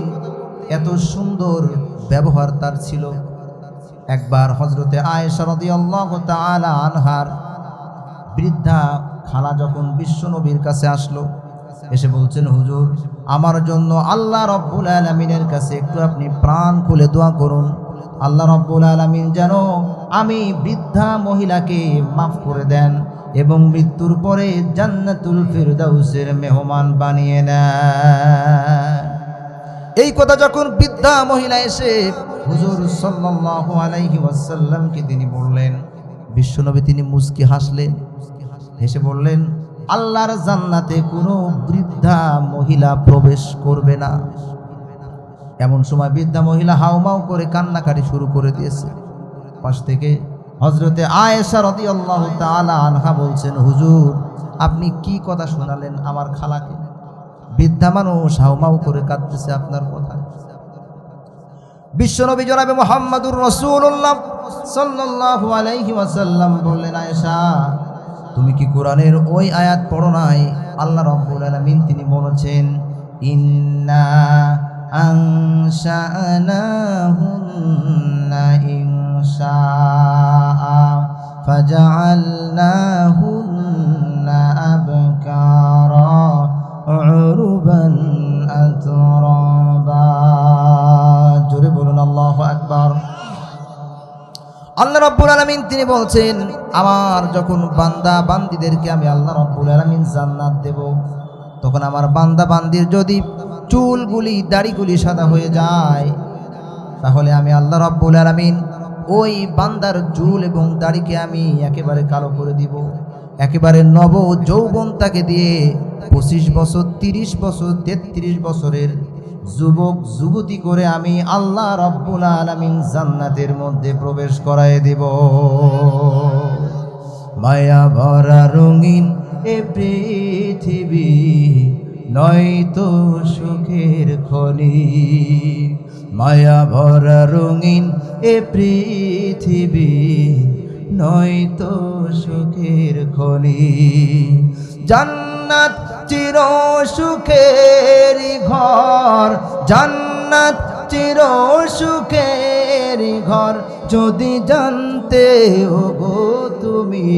এত সুন্দর ব্যবহার তার ছিল। একবার হযরতে আয়েশা রাদিয়াল্লাহু তাআলা আনহার বৃদ্ধা খালা যখন বিশ্বনবীর কাছে আসলো, এসে বলছেন, হুজুর আমার জন্য আল্লাহ রব্বুল আলামিনের কাছে একটু আপনি প্রাণ খুলে দোয়া করুন, আল্লাহ রব্বুল আলামিন যেন আমি বৃদ্ধা মহিলাকে মাফ করে দেন এবং মৃত্যুর পরে জান্নাতুল ফিরদাউসের মেহমান বানিয়ে নেন। এই কথা যখন বৃদ্ধা মহিলা এসে হুজুর সাল্লাল্লাহু আলাইহি ওয়াসাল্লামকে তিনি বললেন, বিশ্বনবী তিনি মুস্কি হাসলেন, হেসে বললেন, আল্লাহর জান্নাতে কোনো বৃদ্ধা মহিলা প্রবেশ করবে না। এমন সময় বৃদ্ধা মহিলা হাউমাউ করে কান্নাকাটি শুরু করে দিয়েছে। পাশ থেকে হযরতে আয়েশা রাদিয়াল্লাহু তাআলা আনহা বলছেন, হুজুর আপনি কি কথা শোনালেন আমার খালাকে? বৃদ্ধা মানুষ হাউমাউ করে কাঁদতেছে আপনার কথা। বিশ্বনবী জনাবে মুহাম্মদুর রাসূলুল্লাহ সাল্লাল্লাহু আলাইহি ওয়াসাল্লাম বললেন, আয়েশা তুমি কি কোরআনের ওই আয়াত পড়ো নাই? আল্লাহ রাব্বুল আলামিন তিনি বলেছেন, ইন্না আনশা'নাহুন্না ইনশাআ ফাজআলনাহুন্না আবকারা উরবান আতরাবা। জোরে বলুন আল্লাহু আকবার। আল্লাহ রাব্বুল আলামিন তিনি বলছেন, আমার যখন বান্দা বান্দীদেরকে আমি আল্লাহ রাব্বুল আলামিন জান্নাত দেব, তখন আমার বান্দা বান্দির যদি চুলগুলি দাড়িগুলি সাদা হয়ে যায়, তাহলে আমি আল্লাহ রাব্বুল আলামিন ওই বান্দার চুল এবং দাড়িকে আমি একেবারে কালো করে দিব, একেবারে নব যৌবন তাকে দিয়ে 25 বছর 30 বছর 33 বছরের যুবক যুবতী করে আমি আল্লাহ রাব্বুল আলামিন জান্নাতের মধ্যে প্রবেশ করায় দেব। মায়া ভরা রঙিন এ পৃথিবী নয়তো সুখের খনি, মায়া ভরা রঙিন এ পৃথিবী নয়তো সুখের খনি। জান্নাত চির সুখের ঘর, জান্নাত চির সুখের ঘর, যদি জানতে ওগো তুমি,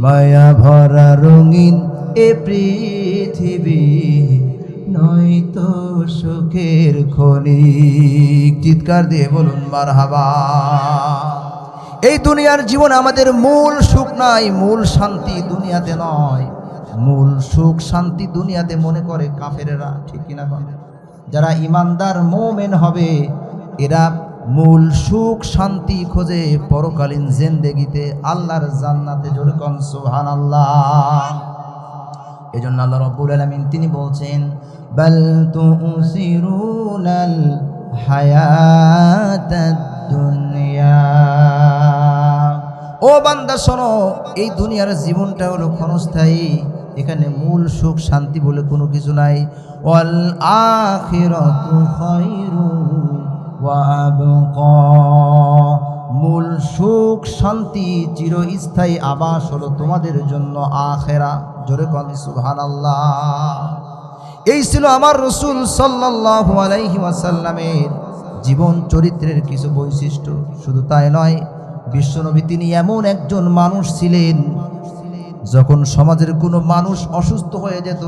মায়া ভরা রঙিন এ পৃথিবী নয়তো সুখের খনি। চিৎকার দিয়ে বলুন মারহাবা। এই দুনিয়ার জীবন আমাদের মূল সুখ নাই, মূল শান্তি দুনিয়াতে নয়। মূল সুখ শান্তি দুনিয়াতে মনে করে কাফেরেরা, ঠিক কিনা? যারা ইমানদার মুমিন হবে এরা মূল সুখ শান্তি খোঁজে পরকালীন জিন্দেগিতে, আল্লাহর জান্নাতে। জোরে কোন সুবহানাল্লাহ। এজন্য আল্লাহ রাব্বুল আলামিন তিনি বলছেন, বাল তুসিরুনাল হায়াতাদ দুনিয়া। ও বান্দা শোনো, এই দুনিয়ার জীবনটা হলো ক্ষণস্থায়ী, এখানে মূল সুখ শান্তি বলে কোনো কিছু নাই। ওয়াল আখিরাতু খায়রুন ওয়া আবকা। মূল সুখ শান্তি চিরস্থায়ী আবাস হলো তোমাদের জন্য আখিরা। জোরে কোন সুবহানাল্লাহ। এই ছিল আমার রাসূল সাল্লাল্লাহু আলাইহি ওয়াসাল্লামের জীবন চরিত্রের কিছু বৈশিষ্ট্য। শুধু তাই নয়, বিশ্বনবী তিনি এমন একজন মানুষ ছিলেন, যখন সমাজের কোনো মানুষ অসুস্থ হয়ে যেত,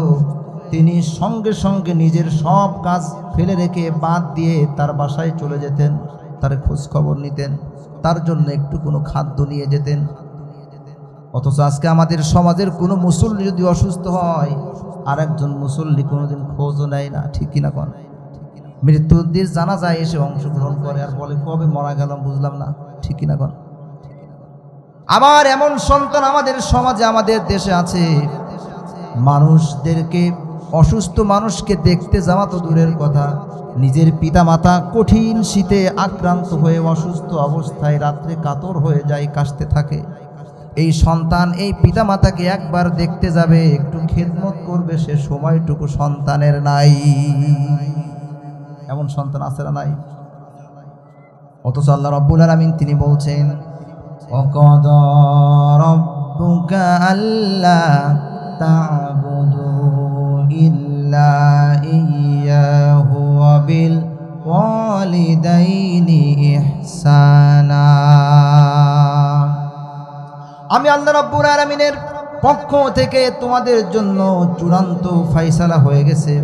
তিনি সঙ্গে সঙ্গে নিজের সব কাজ ফেলে রেখে বাদ দিয়ে তার বাসায় চলে যেতেন, তার খোঁজ খবর নিতেন, তার জন্য একটু কোনো খাদ্য নিয়ে যেতেন। অথচ আজকে আমাদের সমাজের কোনো মুসল্লি যদি অসুস্থ হয়, আর একজন মুসল্লি কোনোদিন খোঁজও নেয় না, ঠিক কিনা? কোন মৃত্যুর দিন জানাজায় এসে অংশগ্রহণ করে আর বলে কবে মারা গেলাম বুঝলাম না, ঠিক কিনা? কোন আবার এমন সন্তান আমাদের সমাজে আমাদের দেশে আছে, মানুষদেরকে অসুস্থ মানুষকে দেখতে যাওয়া তো দূরের কথা, নিজের পিতামাতা কঠিন শীতে আক্রান্ত হয়ে অসুস্থ অবস্থায় রাত্রে কাতর হয়ে যায়, কাশতে থাকে। এই সন্তান এই পিতামাতাকে একবার দেখতে যাবে, একটু খেদমত করবে, সে সময়টুকু সন্তানের নাই। এমন সন্তান আছে না নাই? অথচ আল্লাহ রাব্বুল আলামিন তিনি বলছেন, ওয়াকাদা রাব্বুকা আল্লা তা'বুদু ইল্লা ইয়্যাহু ওয়া বিল ওয়ালিদাইনি ইহসানা। আমি আল্লাহ রাব্বুল আলামিনের পক্ষ থেকে তোমাদের জন্য চূড়ান্ত ফায়সালা হয়ে গেছে।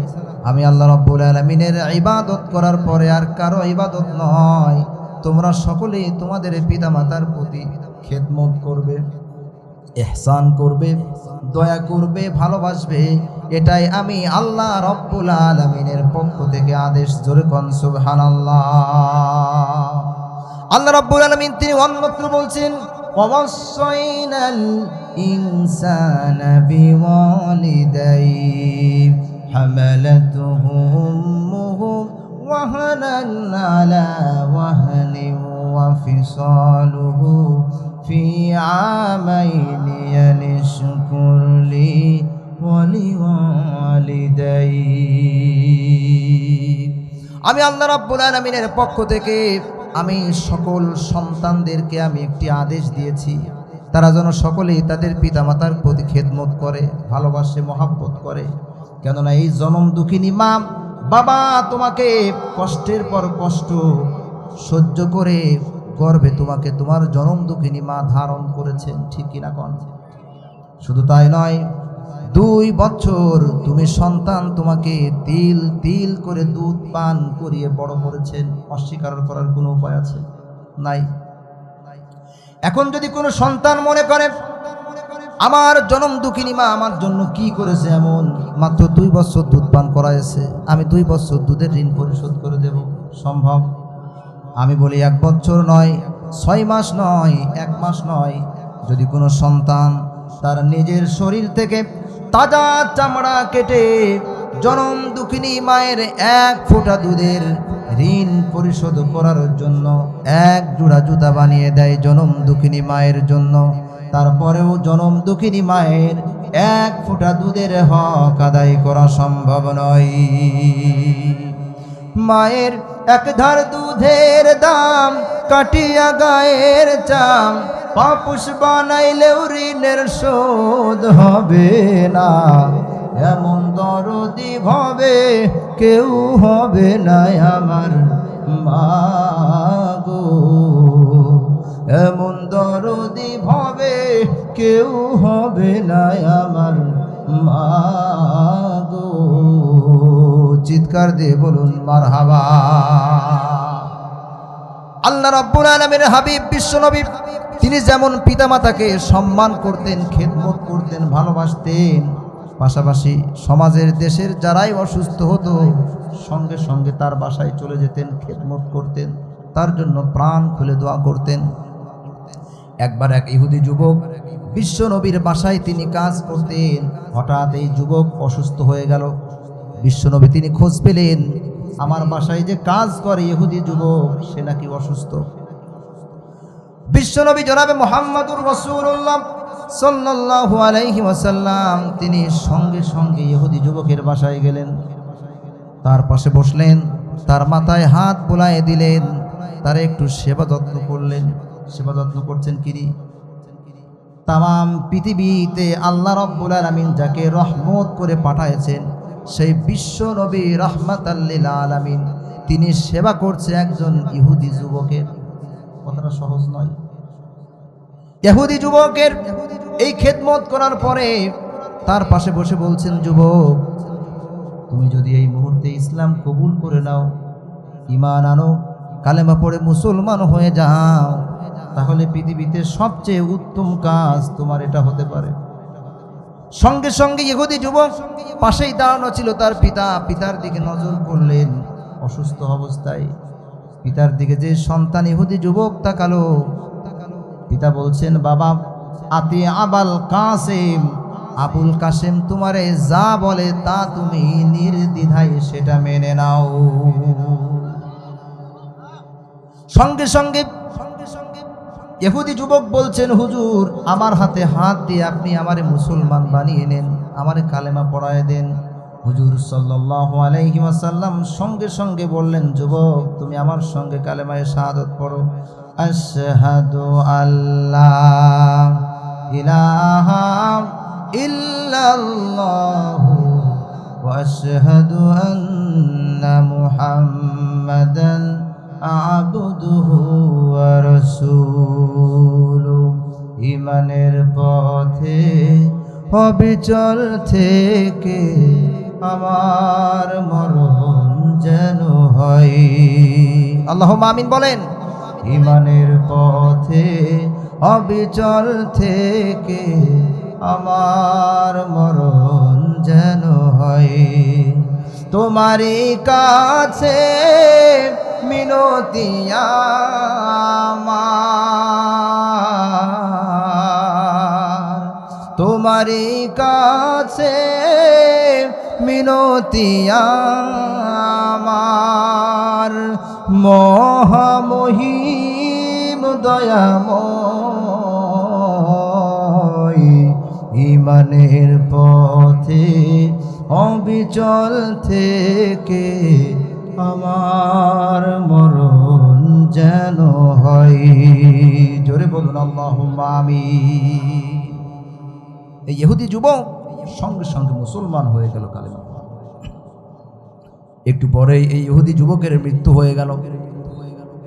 আমি আল্লাহ রাব্বুল আলামিনের ইবাদত করার পরে আর কারো ইবাদত নয়। তোমরা সকলেই তোমাদের পিতামাতার প্রতি খেদমত করবে, ইহসান করবে, দয়া করবে, ভালোবাসবে। এটাই আমি আল্লাহ রাব্বুল আলামিনের পক্ষ থেকে আদেশ। জোরে কোন সুবহানাল্লাহ। আল্লাহ রাব্বুল আলামিন তিনি অন্যত্র বলছেন, ওয়াসাইনাল ইনসানা বিওয়ালিদাইহি হামালাতুহু উম্মুহু ওয়াহানান আলা ওয়াহনিন ওয়া ফিসালুহু ফি আমাইনি আনিশকুর লি ওয়া লিওয়ালিদাইহি। আমি আল্লাহ রাব্বুল আলামিনের পক্ষ থেকে আমি সকল সন্তানদেরকে আমি একটি আদেশ দিয়েছি, তারা যেন সকলেই তাদের পিতামাতার প্রতি খেদমত করে, ভালোবাসে, মহাব্বত করে। কেননা এই জনম দুঃখিনী মা বাবা তোমাকে কষ্টের পর কষ্ট সহ্য করে গর্ভে তোমাকে তোমার জনম দুঃখিনী মা ধারণ করেছেন, ঠিক কিনা কন? শুধু তাই নয়, 2 বছর তুমি সন্তান তোমাকে তিল তিল করে দুধ পান করিয়ে বড় করেছেন। অস্বীকার করার কোনো উপায় আছে? নাই। এখন যদি কোনো সন্তান মনে করে আমার জনম দুঃখিনী মা আমার জন্য কি করেছে এমন, মাত্র 2 বছর দুধ পান করাইছে, আমি 2 বছর দুধের ঋণ পরিশোধ করে দেব, সম্ভব? আমি বলি 1 বছর নয়, 6 মাস নয়, 1 মাস নয়। যদি কোনো সন্তান তার নিজের শরীর থেকে তাজা চামড়া কেটে জনম দুঃখিনী মায়ের 1 ফোঁটা দুধের ঋণ পরিশোধ করার জন্য 1 জোড়া জুতা বানিয়ে দেয় জনম দুঃখিনী মায়ের জন্য, তারপরেও জনম দুঃখিনী মায়ের 1 ফোঁটা দুধের হক আদায় করা সম্ভব নয়। মায়ের 1 ধার দুধের দাম কাটিয়া গায়ের চাম, পাপুষ বানাইলেও ঋণের শোধ হবে না। এমন দরদি ভাবে কেউ হবে না আমার মা গো, এমন দরদি ভাবে কেউ হবে না আমার মা গো। চিৎকার দিয়ে বলুন মারহাবা। আল্লাহ রাব্বুল আলামিনের হাবিব বিশ্বনবী তিনি যেমন পিতামাতাকে সম্মান করতেন, খেদমত করতেন, ভালোবাসতেন, পাশাপাশি সমাজের দেশের যারাই অসুস্থ হতো সঙ্গে সঙ্গে তার বাসায় চলে যেতেন, খেদমত করতেন, তার জন্য প্রাণ খুলে দোয়া করতেন। একবার এক ইহুদি যুবক বিশ্বনবীর বাসায় তিনি কাজ করতেন। হঠাৎ এই যুবক অসুস্থ হয়ে গেল। বিশ্বনবী তিনি খোঁজ পেলেন, আমার বাসায় যে কাজ করে ইহুদি যুবক সে নাকি অসুস্থ। বিশ্বনবী জনাবে মুহাম্মদুর রাসূলুল্লাহ সাল্লাল্লাহু আলাইহি ওয়াসাল্লাম তিনি সঙ্গে সঙ্গে ইহুদি যুবকের বাসায় গেলেন, তার পাশে বসলেন, তার মাথায় হাত বুলায়ে দিলেন, তার একটু সেবা যত্ন করলেন। সেবা যত্ন করছেন কিনি? তামাম পৃথিবীতে আল্লাহ রাব্বুল আলামিন যাকে রহমত করে পাঠাইছেন সেই বিশ্ব নবী রাহমাতাল লিল আলামিন তিনি সেবা করছে একজন ইহুদি যুবকের। কথাটা সহজ নয়। ইহুদি যুবকের এই খেদমত করার পরে তার পাশে বসে বলছেন, যুবক তুমি যদি এই মুহূর্তে ইসলাম কবুল করে নাও, ঈমান আনো, কালেমা পড়ে মুসলমান হয়ে যাও, তাহলে পৃথিবীতে সবচেয়ে উত্তম কাজ তোমার এটা হতে পারে। সঙ্গে সঙ্গে ইহুদি যুবক পাশেই দাঁড়ানো ছিল তার পিতা, পিতার দিকে নজর করলেন অসুস্থ অবস্থায়। পিতার দিকে যে সন্তান ইহুদি যুবক তাকালো, পিতা বলছেন, বাবা আতি আবাল কাসেম, আবুল কাসেম তোমারে যা বলে তা তুমি নির্দ্বিধায় সেটা মেনে নাও। সঙ্গে সঙ্গে ইহুদি যুবক বলছেন, হুজুর আমার হাতে হাত দিয়ে আপনি আমারে মুসলমান বানিয়ে নেন, আমারে কালেমা পড়ায় দেন। হুজুর সাল্লাল্লাহু আলাইহি ওয়াসাল্লাম সঙ্গে সঙ্গে বললেন, যুবক তুমি আমার সঙ্গে কালেমায়ে শাহাদাত পড়ো, আশহাদু আল্লা ইলাহা ইল্লাল্লাহু ওয়া আশহাদু আন্না মুহাম্মাদান আবদুহু ওয়া রাসূলুহু। ইমানের পথে অবিচল থেকে আমার মরণ যেন হয়। আল্লাহুম্মা আমিন বলেন। ইমানের পথে অবিচল থেকে আমার মরণ যেন হয়। তোমারই কাছে মিনতি আমার, তোমারই কাছে মিনতি আমার। মহামহিম দয়াময় ইমানের পথে অবিচল থেকে আমার মরণ যেন হয়। জোরে বলুন আল্লাহুম্মা আমিন। এই ইহুদি যুবক সঙ্গে সঙ্গে মুসলমান হয়ে গেল কালেমা। একটু পরেই এই ইহুদি যুবকের মৃত্যু হয়ে গেল।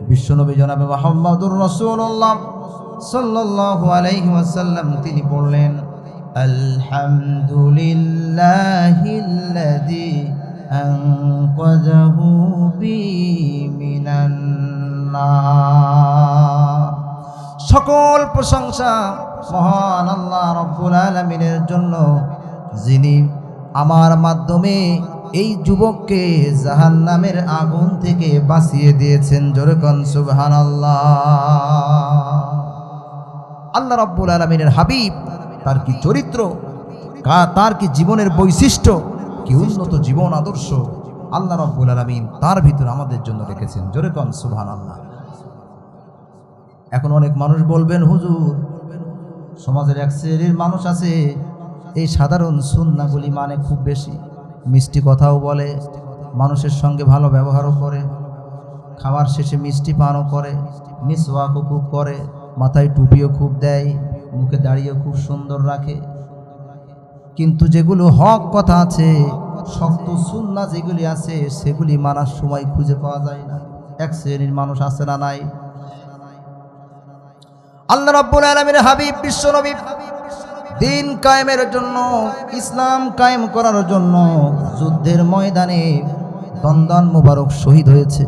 বিশ্বনবী জনাবে মুহাম্মদুর রাসূলুল্লাহ সাল্লাল্লাহু আলাইহি ওয়াসাল্লাম তিনি বললেন, আলহামদুলিল্লাহিল্লাযী আনকাযাহু বি মিনান নার। সকল প্রশংসা মহান আল্লাহ রাব্বুল আলামিনের জন্য, যিনি আমার মাধ্যমে এই যুবককে জাহান্নামের আগুন থেকে বাঁচিয়ে দিয়েছেন। জোরে কোন সুবহানাল্লাহ। আল্লাহ রাব্বুল আলামিনের হাবিব, তার কি চরিত্র, তার কি জীবনের বৈশিষ্ট্য, কি উন্নত জীবন আদর্শ আল্লাহ রাব্বুল আলামিন তার ভিতর আমাদের জন্য রেখেছেন। জোরে কোন সুবহানাল্লাহ। এখন অনেক মানুষ বলবেন, হুজুর সমাজের এক শ্রেণীর মানুষ আছে এই সাধারণ সুন্নাহগুলি মানে খুব বেশি, মিষ্টি কথাও বলে, মানুষের সঙ্গে ভালো ব্যবহারও করে, খাবার শেষে মিষ্টি পানও করে, মিসওয়াকও খুব করে, মাথায় টুপিও খুব দেয়, মুখে দাড়িও খুব সুন্দর রাখে, কিন্তু যেগুলো হক কথা আছে, শক্ত সুন্নাহ যেগুলি আছে, সেগুলি মানার সময় খুঁজে পাওয়া যায় না। এক শ্রেণীর মানুষ আছে না নাই? আল্লাহ রাব্বুল আলামিনের হাবিব বিশ্বনবী দিন কায়েমের জন্য, ইসলাম কায়েম করার জন্য যুদ্ধের ময়দানে দন্দন মুবারক শহীদ হয়েছে।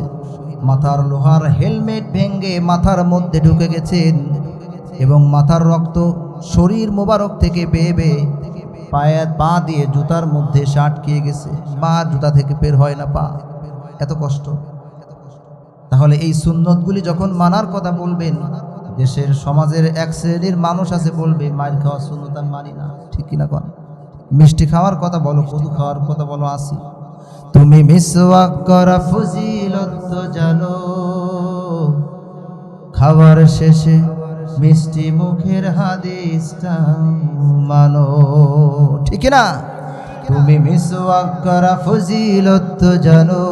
মাথার লোহার হেলমেট ভেঙে মাথার মধ্যে ঢুকে গেছেন এবং মাথার রক্ত শরীর মুবারক থেকে বেয়ে বেয়ে পা দিয়ে জুতার মধ্যে এসে আটকিয়ে গেছে। পা জুতা থেকে বের হয় না, পা এত কষ্ট। তাহলে এই সুন্নতগুলি যখন মানার কথা বলবেন, দেশের সমাজের এক শ্রেণীর মানুষ আছে বলবে, মার খাওয়া সুন্নত আমি মানি না। ঠিক কিনা কোন? মিষ্টি খাওয়ার কথা বলো, কদু খাওয়ার কথা বলো, আসি। তুমি মিসওয়াক করা ফজিলত তো জানো, খাবার শেষে মিষ্টি মুখের হাদিসটা মানো। ঠিক না? তুমি মিসওয়াক করা ফজিলত তো জানো,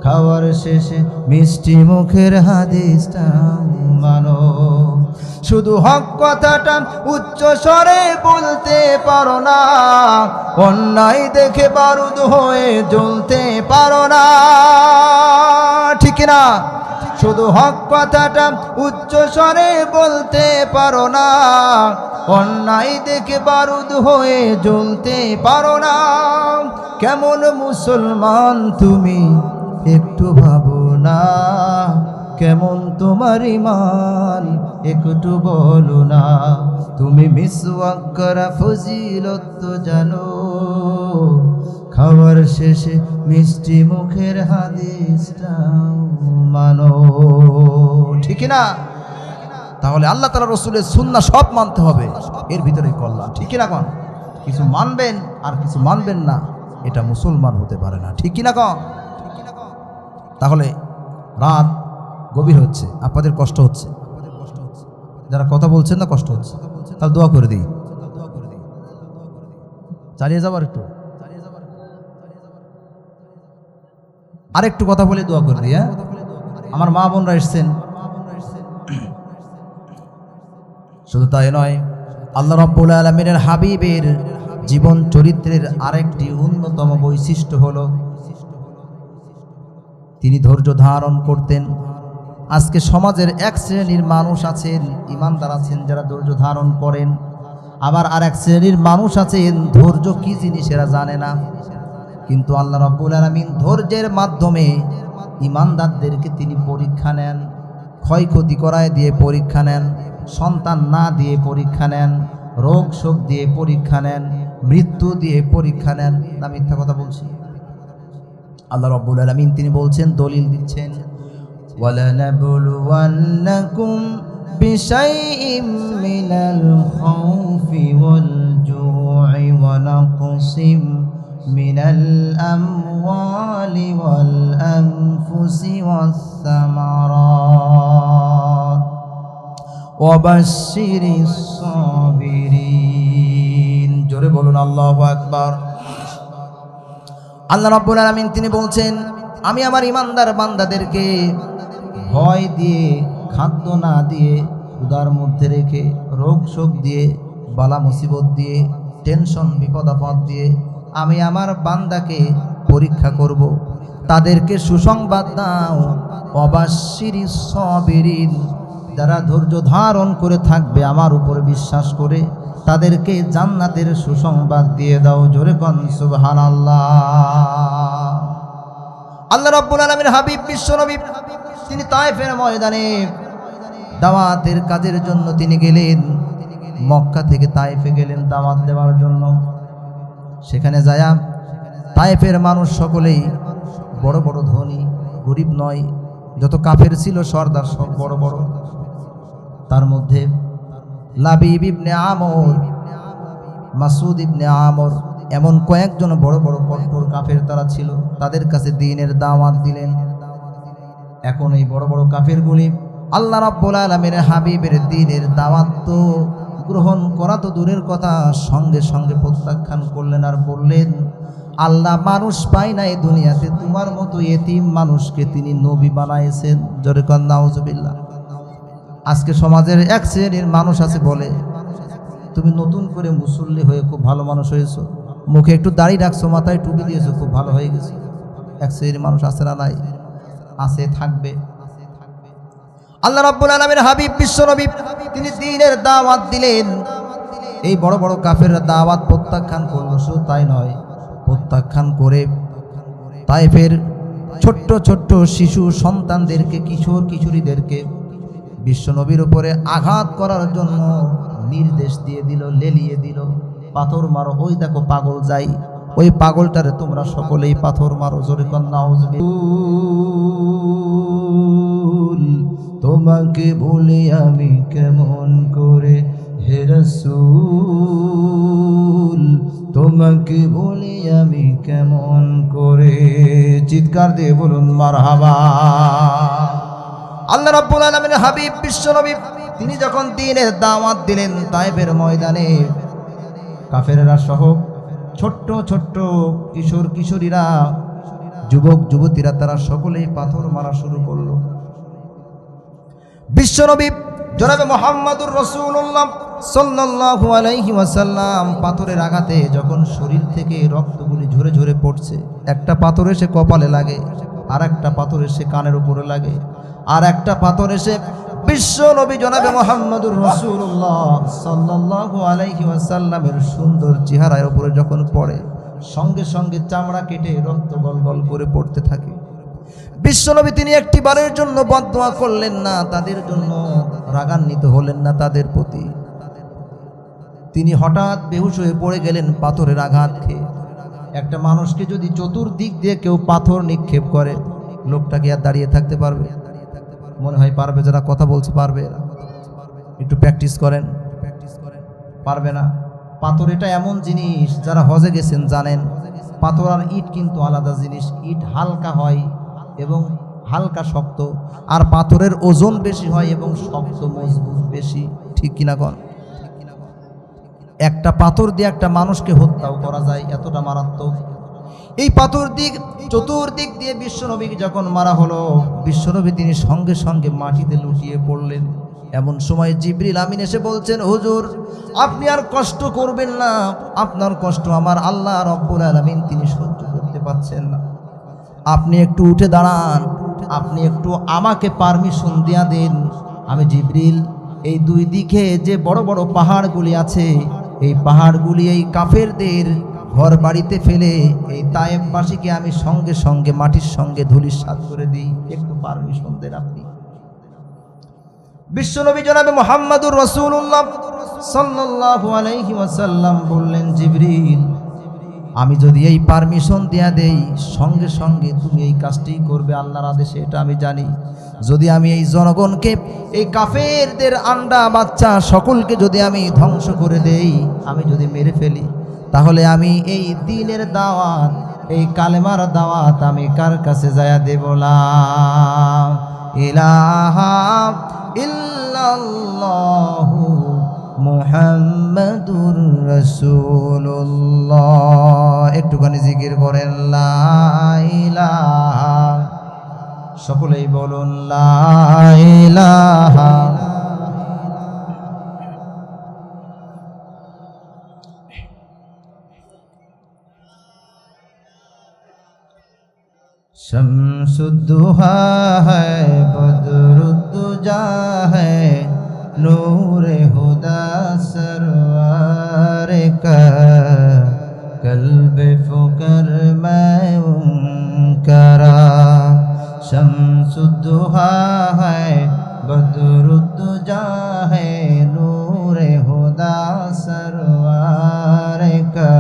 খাওয়ার শেষে মিষ্টি মুখের হাদিসটা মানো। শুধু হক কথাটা উচ্চ স্বরে বলতে পারো না, অন্যায় দেখে বারুদ হয়ে জ্বলতে পারো না। ঠিক না? শুধু হক কথাটা উচ্চ স্বরে বলতে পারো না, অন্যায় দেখে বারুদ হয়ে জ্বলতে পারো না। কেমন মুসলমান তুমি একটু ভাবো না, কেমন তোমার ঈমান একটু বলো না। তুমি মিসওয়াক করা ফজিলত তো জানো, খাওয়ার শেষে মিষ্টি মুখের হাদিসটা মানো। ঠিক না? তাহলে আল্লাহ তাআলা রাসূলের সুন্নাহ সব মানতে হবে, এর ভিতরে কল্যাণ। ঠিক না কোন? কিছু মানবেন আর কিছু মানবেন না, এটা মুসলমান হতে পারে না। ঠিক না কোন? তাহলে রাত গভীর হচ্ছে, আপনাদের কষ্ট হচ্ছে, যারা কথা বলছেন না কষ্ট হচ্ছে, তাহলে দোয়া করে দিই, চালিয়ে যাবার একটু আরেকটু কথা বলে দোয়া করে দিই। হ্যাঁ, আমার মা বোনরা এসছেন, শুধু তাই নয়, আল্লাহ রাব্বুল আলামিনের হাবিবের জীবন চরিত্রের আরেকটি অন্যতম বৈশিষ্ট্য হলো তিনি ধৈর্য ধারণ করতেন, আজকে সমাজের এক শ্রেণীর মানুষ আছেন, ইমানদার আছেন যারা ধৈর্য ধারণ করেন, আবার আর এক শ্রেণীর মানুষ আছেন ধৈর্য কি জিনিস এরা জানে না। কিন্তু আল্লাহ রাব্বুল আলামিন ধৈর্যের মাধ্যমে ইমানদারদেরকে তিনি পরীক্ষা নেন, ক্ষয়ক্ষতি করায় দিয়ে পরীক্ষা নেন, সন্তান না দিয়ে পরীক্ষা নেন, রোগ শোক দিয়ে পরীক্ষা নেন, মৃত্যু দিয়ে পরীক্ষা নেন। না মিথ্যা কথা বলছি? আল্লাহ রাব্বুল আলামিন তিনি বলছেন, দলিল দিচ্ছেন, وَلَنَبْلُوَنَّكُمْ بِشَيْءٍ مِّنَ الْخَوْفِ وَالْجُوعِ وَنَقْصٍ مِّنَ الْأَمْوَالِ وَالْأَنفُسِ وَالثَّمَرَاتِ وَبَشِّرِ الصَّابِرِينَ। জোরে বলুন আল্লাহু আকবার। আল্লাহ রাব্বুল আলামিন তিনি বলছেন, আমি আমার ইমানদার বান্দাদেরকে ভয় দিয়ে, খাদ্য না দিয়ে, ক্ষুধার মধ্যে রেখে, রোগ শোক দিয়ে, বালা মুসিবত দিয়ে, টেনশন বিপদ আপদ দিয়ে আমি আমার বান্দাকে পরীক্ষা করব। তাদেরকে সুসংবাদ দাও, অবাশিরিস সাবিরিন, যারা ধৈর্য ধারণ করে থাকবে আমার উপরে বিশ্বাস করে, তাদেরকে জান্নাতের সুসংবাদ দিয়ে দাও। জোরে কোন সুবহানাল্লাহ। আল্লাহ রাব্বুল আলামিন হাবিব বিশ্বনবী তিনি তায়েফের ময়দানে দাওয়াতের কাজের জন্য তিনি গেলেন। মক্কা থেকে তায়েফে গেলেন দাওয়াত দেওয়ার জন্য। সেখানে যায়া তায়েফের মানুষ সকলেই বড় বড় ধনী, গরিব নয়। যত কাফের ছিল সর্দার সব বড় বড়। তার মধ্যে লাবিব ইবনে আমর, মাসুদ ইবনে আমর, এমন কয়েকজন বড় বড় কঠোর কাফের তারা ছিল। তাদের কাছে দ্বীনের দাওয়াত দিলেন। এখন এই বড় বড় কাফেরগুলি আল্লাহ রাব্বুল আলামিনের হাবিবের দ্বীনের দাওয়াত তো গ্রহণ করা তো দূরের কথা, সঙ্গে সঙ্গে প্রত্যাখ্যান করলেন আর বললেন, আল্লাহ মানুষ পায় না এই দুনিয়াতে, তোমার মতো এতিম মানুষকে তিনি নবী বানাইছেন। জোরে কোন নাউজুবিল্লাহ। আজকে সমাজের এক শ্রেণীর মানুষ আছে বলে, তুমি নতুন করে মুসল্লি হয়ে খুব ভালো মানুষ হয়েছো, মুখে একটু দাড়ি রাখছো, মাথায় টুপি দিয়েছো, খুব ভালো হয়ে গেছে। এক শ্রেণীর মানুষ আছে না? নাই, আছে, থাকবে। আল্লাহ রাব্বুল আলামিনের হাবিব বিশ্বনবী তিনি দ্বীনের দাওয়াত দিলেন। এই বড় বড় কাফেররা দাওয়াত প্রত্যাখ্যান করলো। শুধু তাই নয়, প্রত্যাখ্যান করে তায়েফের ছোট্ট ছোট্ট শিশু সন্তানদেরকে, কিশোর কিশোরীদেরকে বিশ্বনবীর উপরে আঘাত করার জন্য নির্দেশ দিয়ে দিল, লেলিয়ে দিল, পাথর মারো। ওই দেখো পাগল যাই, ওই পাগলটারে তোমরা সকলেই পাথর মারো। জোরে কোন নাউজুবিল্লাহ। তোমাকে বলি আমি কেমন করে হে রাসূল, তোমাকে বলি আমি কেমন করে। চিৎকার দিয়ে বলুন মারহাবা। আল্লাহ রাব্বুল আলামিনের হাবিব বিশ্বনবী তিনি যখন দ্বীনের দাওয়াত দিলেন তায়েফের ময়দানে, কাফেররা সহ ছোট্ট ছোট্ট কিশোর কিশোরীরা, যুবক যুবতীরা, তারা সকলেই পাথর মারা শুরু করলো। বিশ্বনবী জনাবে মুহাম্মদুর রাসূলুল্লাহ সাল্লাল্লাহু আলাইহি ওয়াসাল্লাম পাথরের আঘাতে যখন শরীর থেকে রক্তগুলি ঝরে ঝরে পড়ছে, একটা পাথর এসে কপালে লাগে, আর একটা পাথর এসে কানের উপরে লাগে, আর একটা পাথর এসে বিশ্বনবী জনাবে মুহাম্মদুর রাসূলুল্লাহ সাল্লাল্লাহু আলাইহি ওয়াসাল্লামের সুন্দর চেহারার উপরে যখন পড়ে, সঙ্গে সঙ্গে চামড়া কেটে রক্ত গলগল করে পড়তে থাকে। বিশ্বনবী তিনি একটি বারের জন্য বদদোয়া করলেন না, তাদের জন্য রাগান্বিত হলেন না তাদের প্রতি। তিনি হঠাৎ বেহুশ হয়ে পড়ে গেলেন পাথরের আঘাত খেয়ে। একটা মানুষকে যদি চতুর্দিক দিয়ে কেউ পাথর নিক্ষেপ করে, লোকটা কি আর দাঁড়িয়ে থাকতে পারবে? মনে হয় পারবে? যারা কথা বলছে পারবে? একটু প্র্যাকটিস করেন, পারবে না। পাথর এটা এমন জিনিস, যারা হজে গেছেন জানেন, পাথর আর ইট কিন্তু আলাদা জিনিস। ইট হালকা হয় এবং হালকা শক্ত, আর পাথরের ওজন বেশি হয় এবং শক্ত মজবুত বেশি। ঠিক কিনা কন? একটা পাথর দিয়ে একটা মানুষকে হত্যাও করা যায়, এতটা মারাত্মক। এই পাথর চতুর্দিক দিয়ে বিশ্বনবী যখন মারা হলো, বিশ্বনবী তিনি সঙ্গে সঙ্গে মাটিতে লুটিয়ে পড়লেন। এমন সময় জিবরিল আমিন এসে বলছেন, হুজুর আপনি আর কষ্ট করবেন না, আপনার কষ্ট আমার আল্লাহ রব্বুল আলামিন তিনি সহ্য করতে পারছেন না, আপনি একটু উঠে দাঁড়ান। আপনি একটু আমাকে পারমিশন দিয়া দিন, আমি জিবরিল এই দুই দিকে যে বড় বড় পাহাড়গুলি আছে, এই পাহাড়গুলি এই কাফেরদের ঘর বাড়িতে ফেলে এই তায়েফবাসীকে আমি সঙ্গে সঙ্গে মাটির সঙ্গে ধূলিসাৎ করে দিই, একটু পারমিশন দেন আপনি। বিশ্বনবী জনাবে মুহাম্মদুর রাসূলুল্লাহ সাল্লাল্লাহু আলাইহি ওয়াসাল্লাম বললেন, জিবরিল আমি যদি এই পারমিশন দেয়া দেই, সঙ্গে সঙ্গে তুমি এই কাজটি করবে আল্লাহর আদেশে, এটা আমি জানি। যদি আমি এই জনগণকে, এই কাফেরদের আন্ডা বাচ্চা সকলকে যদি আমি ধ্বংস করে দেই, আমি যদি মেরে ফেলি, তাহলে আমি এই দ্বীনের দাওয়াত, এই কালেমার দাওয়াত আমি কার কাছে যায়া দেব? লা ইলাহা ইল্লাল্লাহু মুহাম্মাদুর রাসূলুল্লাহ। একটুখানি জিকির করেন, লা ইলাহা, সকলেই বলুন লা ইলাহা। शम्सुद्दुहा है बदरुद्दुजा है, नूरे हुदा सरवार का, कल्बे फुकर मैं उनकरा। शम्सुद्दुहा है बदरुद्दुजा है, नूरे हुदा सरवार का,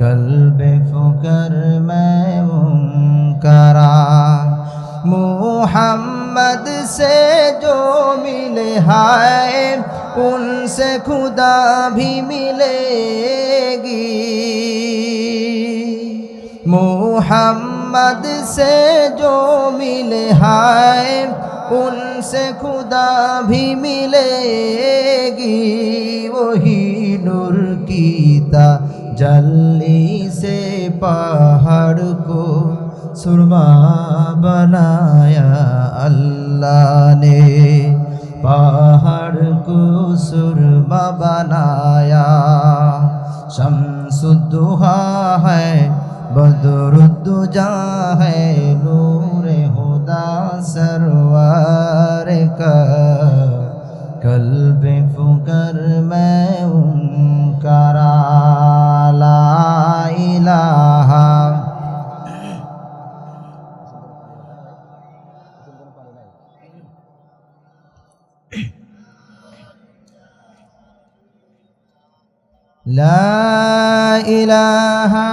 कल्बे फुकर मैं उनकरा। मुहम्मद से जो मिले हाय, उनसे खुदा भी मिलेगी। मुहम्मद से जो मिले हाय, उनसे खुदा भी मिलेगी। वही नूर की तजल्ली से पहाड़ को सुरमा बनाया अल्लाह ने, पहाड़ को सुरमा बनाया। शम्सुद्दुहा है बदरुद्दुजा है, नूरे हुदा सरवार का, कल्बे फुकर मैं उनकरा। ला इलाहा। ला इलाहा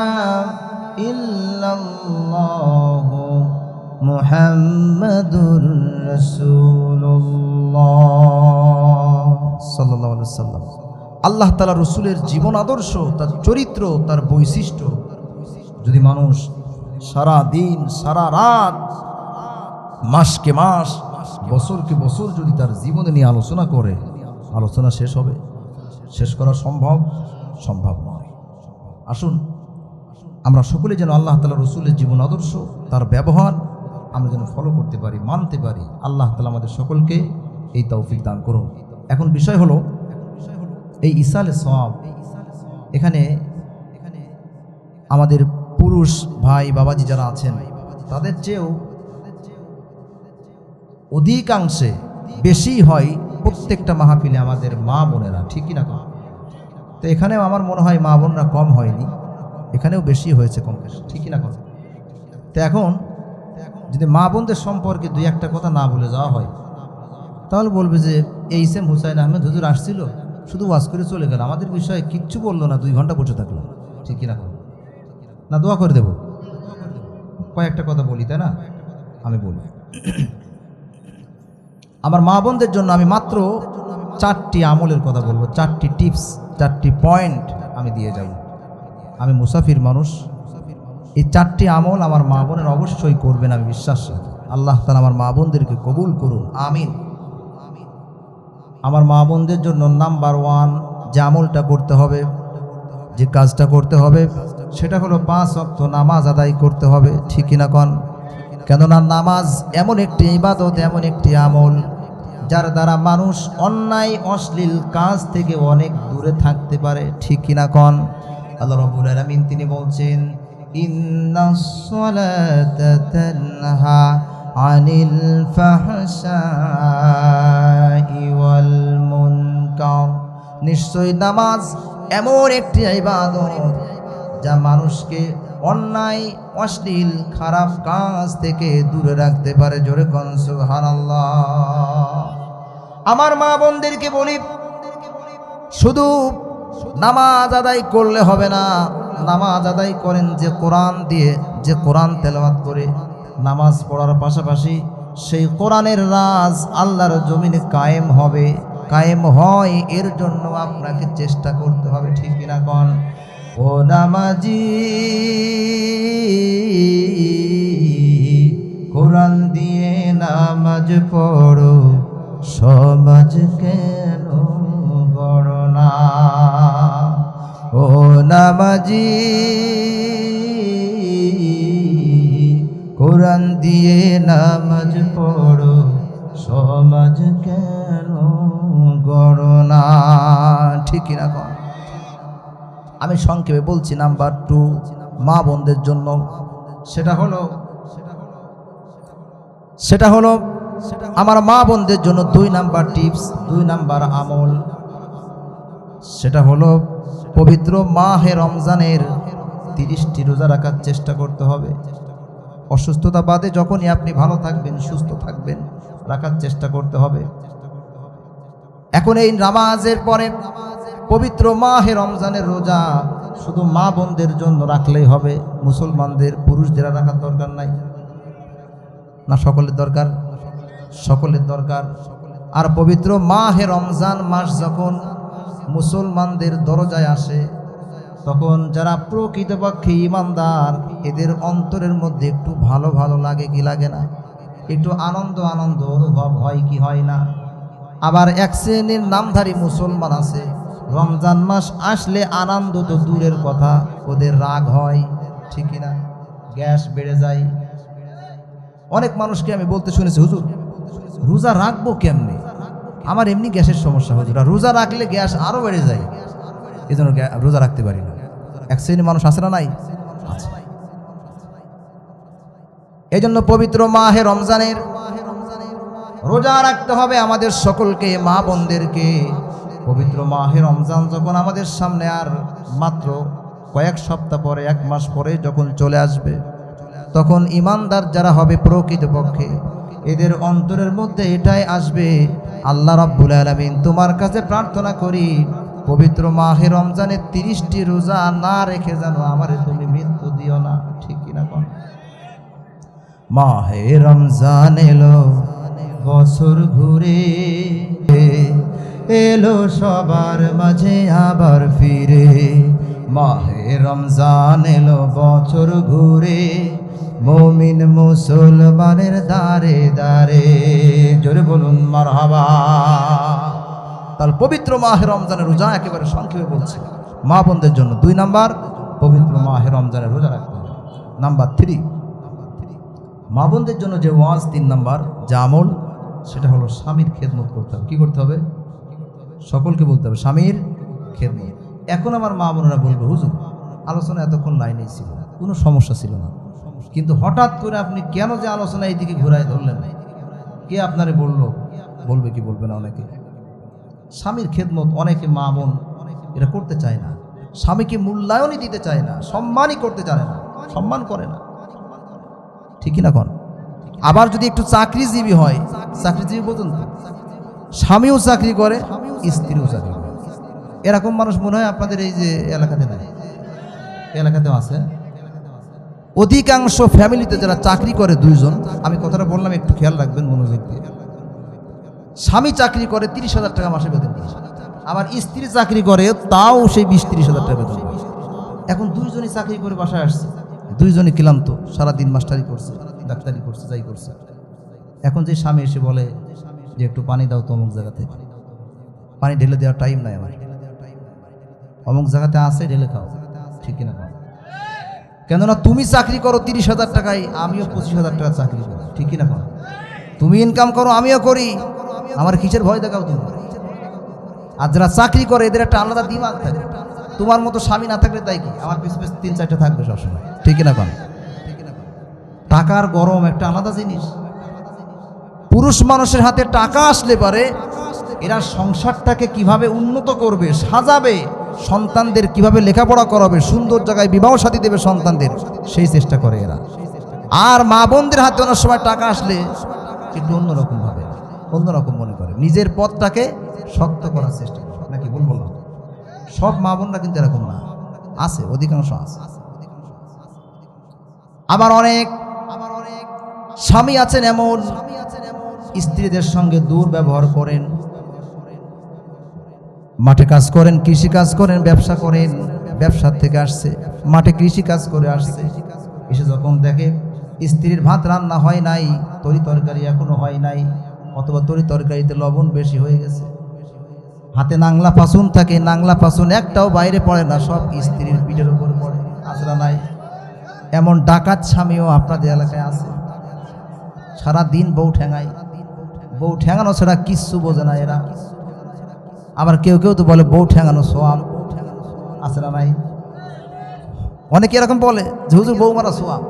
इल्लल्लाहु मुहम्मदुर রাসূলুল্লাহ সাল্লাল্লাহু আলাইহি ওয়াসাল্লাম। আল্লাহ তাআলা রাসূলের জীবন আদর্শ, তার চরিত্র, তার বৈশিষ্ট্য যদি মানুষ সারা দিন সারা রাত, মাসকে মাস, বছরকে বছর যদি তার জীবনে নিয়ে আলোচনা করে, আলোচনা শেষ হবে? শেষ করা সম্ভব? সম্ভব নয়। আসুন আমরা সকলে যেন আল্লাহ তাআলা রাসূলের জীবন আদর্শ, তার ব্যবহার আমরা যেন ফলো করতে পারি, মানতে পারি। আল্লাহ তাআলা আমাদের সকলকে এই তৌফিক দান করুন। এখন বিষয় হলো এই ইসালে সওয়াব। এখানে আমাদের পুরুষ ভাই বাবাজি যারা আছেন, তাদের চেয়েও অধিকাংশে বেশি হয় প্রত্যেকটা মাহফিলে আমাদের মা বোনেরা, ঠিক কি না? তো এখানেও আমার মনে হয় মা বোনরা কম হয়নি, এখানেও বেশি হয়েছে কম বেশি, ঠিক কি না? তো এখন যদি মা বোনদের সম্পর্কে দুই একটা কথা না বলে যাওয়া হয়, তাহলে বলবে যে এই সেম হুসাইন আহমেদ হুজুর আসছিল, শুধু ওয়াজ করে চলে গেল, আমাদের বিষয়ে কিচ্ছু বললো না, 2 ঘন্টা বসে থাকলো, ঠিক কি না? না দোয়া করে দেব? কয়েকটা কথা বলি, তাই না? আমি বলি, আমার মা বোনদের জন্য আমি মাত্র 4টি আমলের কথা বলবো, 4টি টিপস, 4টি পয়েন্ট আমি দিয়ে যাব। আমি মুসাফির মানুষ, এই 4টি আমল আমার মা বোনের অবশ্যই করবেন, আমি বিশ্বাস রাখি। আল্লাহ তাআলা আমার মা বোনদেরকে কবুল করুন, আমিন। আমার মা বোনদের জন্য নাম্বার 1 যে আমলটা করতে হবে, যে কাজটা করতে হবে, সেটা হলো 5 ওয়াক্ত নামাজ আদায় করতে হবে, ঠিক কিনা কন? কেননা নামাজ এমন একটি ইবাদত, এমন একটি আমল যার দ্বারা মানুষ অন্যায় অশ্লীল কাজ থেকে অনেক দূরে থাকতে পারে, ঠিক কিনা কন? আল্লাহ রাব্বুল আলামিন তিনি বলছেন, ইন্নাস সালাতা তানহা আনিল ফাহশাই ওয়াল মুনকার। নিশ্চয় নামাজ এমন একটি ইবাদত যা মানুষকে অন্যায়, অশ্লীল, খারাপ কাজ থেকে দূরে রাখতে পারে। জোরে কোন সুবহানাল্লাহ। আমার মা বোনদেরকে বলি, শুধু নামাজ আদায় করলে হবে না, নামাজ আদায় করেন যে কোরআন দিয়ে, যে কোরআন তেলাওয়াত করে নামাজ পড়ার পাশাপাশি সেই কোরআনের রাজ আল্লাহর জমিনে কায়েম হবে, কায়েম হয়, এর জন্য আপনাকে চেষ্টা করতে হবে। ঠিক কিনা কোন? ও নামাজি, কোরআন দিয়ে নামাজ পড়ো, সমাজ কেন গড় না। ও নামাজি, কোরআন দিয়ে নামাজ পড়ো, সমাজ কেন গড় না। ঠিক কিনা কোন? আমি সংক্ষেপে বলছি। নাম্বার 2 মা বোনদের জন্য, সেটা হলো আমার মা বোনদের জন্য 2 নাম্বার টিপস, 2 নাম্বার আমল, সেটা হলো পবিত্র মাহে রমজানের 30টি রোজা রাখার চেষ্টা করতে হবে। অসুস্থতা বাদে যখনই আপনি ভালো থাকবেন, সুস্থ থাকবেন, রাখার চেষ্টা করতে হবে। এখন এই নামাজের পরে পবিত্র মাহে রমজানের রোজা শুধু মা বোনদের জন্য রাখলেই হবে, মুসলমানদের পুরুষদের রাখার দরকার নাই না? সকলের দরকার, সকলের দরকার। আর পবিত্র মাহে রমজান মাস যখন মুসলমানদের দরজায় আসে, তখন যারা প্রকৃতপক্ষে ঈমানদার, এদের অন্তরের মধ্যে একটু ভালো ভালো লাগে কি লাগে না? একটু আনন্দ আনন্দ অনুভব হয় কি হয় না? আবার এক শ্রেণীর নামধারী মুসলমান আছে, রমজান মাস আসলে আনন্দ তো দূরের কথা, ওদের রাগ হয়। ঠিক কিনা? গ্যাস বেড়ে যায়। অনেক মানুষকে আমি বলতে শুনেছি, হুজুর রোজা রাখবো কেমনে, আমার এমনি গ্যাসের সমস্যা, হুজুর রোজা রাখলে গ্যাস আরো বেড়ে যায়, এই জন্য রোজা রাখতে পারি না। এক শ্রেণীর মানুষ আছে না? নাই? আছে। এই জন্য পবিত্র মাহে রমজানের রোজা রাখতে হবে আমাদের সকলকে, মা বোনদেরকে। পবিত্র মাহে রমজান যখন আমাদের সামনে আর মাত্র কয়েক সপ্তাহ পরে, 1 মাস পরে যখন চলে আসবে, তখন ঈমানদার যারা হবে প্রকৃতপক্ষে, এদের অন্তরের মধ্যে এটাই আসবে, আল্লাহ রাব্বুল আলামিন তোমার কাছে প্রার্থনা করি, পবিত্র মাহে রমজানের 30টি রোজা না রেখে যেন আমারে তুমি মৃত্যু দিও না। ঠিক কিনা কোন? মাহে রমজান এলো, বছর ঘুরে এলো সবার মাঝে আবার ফিরে। মাহে রমজান এলো, বছর ঘুরে মুমিন মুসলমানের দারে দারে। জোরে বলুন মারহাবা। তার পবিত্র মাহে রমজানের রোজা একেবারে সংক্ষেপে বলছে মা বোনদের জন্য। 2 নাম্বার, পবিত্র মাহে রমজানের রোজা রাখতে হবে। নাম্বার 3, মা বোনদের জন্য যে ওয়াজ 3 নাম্বার যে আমল, সেটা হলো স্বামীর খেদমত করতে হবে। কি করতে হবে? সকলকে বলতে হবে স্বামীর খেদমত। এখন আমার মা বোনেরা বলবে, হুজুর আলোচনা এতক্ষণ লাইনেই ছিল, কোনো সমস্যা ছিল না, কিন্তু হঠাৎ করে আপনি কেন যে আলোচনা এইদিকে ঘুরাই ধরলেন? কে আপনারে বললো? বলবে কি বলবে না? অনেকে স্বামীর খেদমত, অনেকে মা বোন এটা করতে চায় না, স্বামীকে মূল্যায়নই দিতে চায় না, সম্মানই করতে চায় না, সম্মান করে না। ঠিক না কোন? আবার যদি একটু চাকরিজীবী হয়, চাকরিজীবী বলুন, স্বামীও চাকরি করে, স্ত্রীও চাকরি করে, এরকম মানুষ মনে হয় আপনাদের এই যে এলাকাতে নাই? এলাকাতেও আছে। অধিকাংশ ফ্যামিলিতে যারা চাকরি করে 2 জন, আমি কথাটা বললাম একটু খেয়াল রাখবেন মনোযোগ দিয়ে। স্বামী চাকরি করে 30,000 টাকা মাসে বেতন পায়, আবার স্ত্রী চাকরি করে তাও সেই 20-30,000 টাকা বেতন পায়। এখন 2 জনই চাকরি করে বাসায় আসছে, 2 জনই ক্লান্ত, সারাদিন মাস্টারি করছে, ডাক্তারি করছে, যাই করছে। এখন যে স্বামী এসে বলে যে একটু পানি দাও তো অমুক জায়গাতে, পানি ঢেলে দেওয়ার টাইম নাই আমার, অমুক জায়গাতে আছে ঢেলে খাও। ঠিক কিনা? কেননা তুমি চাকরি করো 30,000 টাকায়, আমিও 25,000 টাকা চাকরি করি। ঠিক কিনা? তুমি ইনকাম করো, আমিও করি, আমার কিসের ভয় দেখাও তুমি? আর যারা চাকরি করে এদের একটা আলাদা দিমাগ থাকে, তোমার মতো স্বামী না থাকলে তাই কি, আমার পিছু পিছু 3-4টা থাকবে সবসময়, ঠিক না কোন? টাকার গরম একটা আলাদা জিনিস। পুরুষ মানুষের হাতে টাকা আসলে পারে এরা সংসারটাকে কিভাবে উন্নত করবে, সাজাবে, সন্তানদের কিভাবে লেখাপড়া করাবে, সুন্দর জায়গায় বিবাহ শাদী দেবে সন্তানদের, সেই চেষ্টা করে এরা। আর মা বোনদের হাতে অনেক সময় টাকা আসলে একটু অন্যরকম ভাবে, অন্যরকম মনে করে, নিজের পথটাকে শক্ত করার চেষ্টা করে। নাকি ভুল বললাম? সব মা বোনরা কিন্তু এরকম না, আছে, অধিকাংশ আছে। আবার অনেক স্বামী আছেন এমন স্ত্রীদের সঙ্গে দুর্ব্যবহার করেন, মাঠে কাজ করেন, কৃষি কাজ করেন, ব্যবসা করেন, ব্যবসার থেকে আসছে, মাঠে কৃষি কাজ করে আসছে, এসে যখন দেখে স্ত্রীর ভাত রান্না হয় নাই, তরি তরকারি এখনো হয় নাই, অথবা তরি তরকারিতে লবণ বেশি হয়ে গেছে, হাতে নাংলা পাসুন থাকে, নাংলা পাসুন একটাও বাইরে পড়ে না, সব স্ত্রীর পিঠের উপর পড়ে, আছড়া নাই। এমন ডাকাত স্বামীও আপনাদের এলাকায় আছে, সারা দিন বউ ঠেঙায়, বউ ঠেঙানো ছাড়া কিচ্ছু বোঝে না এরা। আবার কেউ কেউ তো বলে বউ ঠেঙানো সোয়াব, আছে না নাই? অনেকে এরকম বলে যে হুজুর বউ মারা সোয়াব।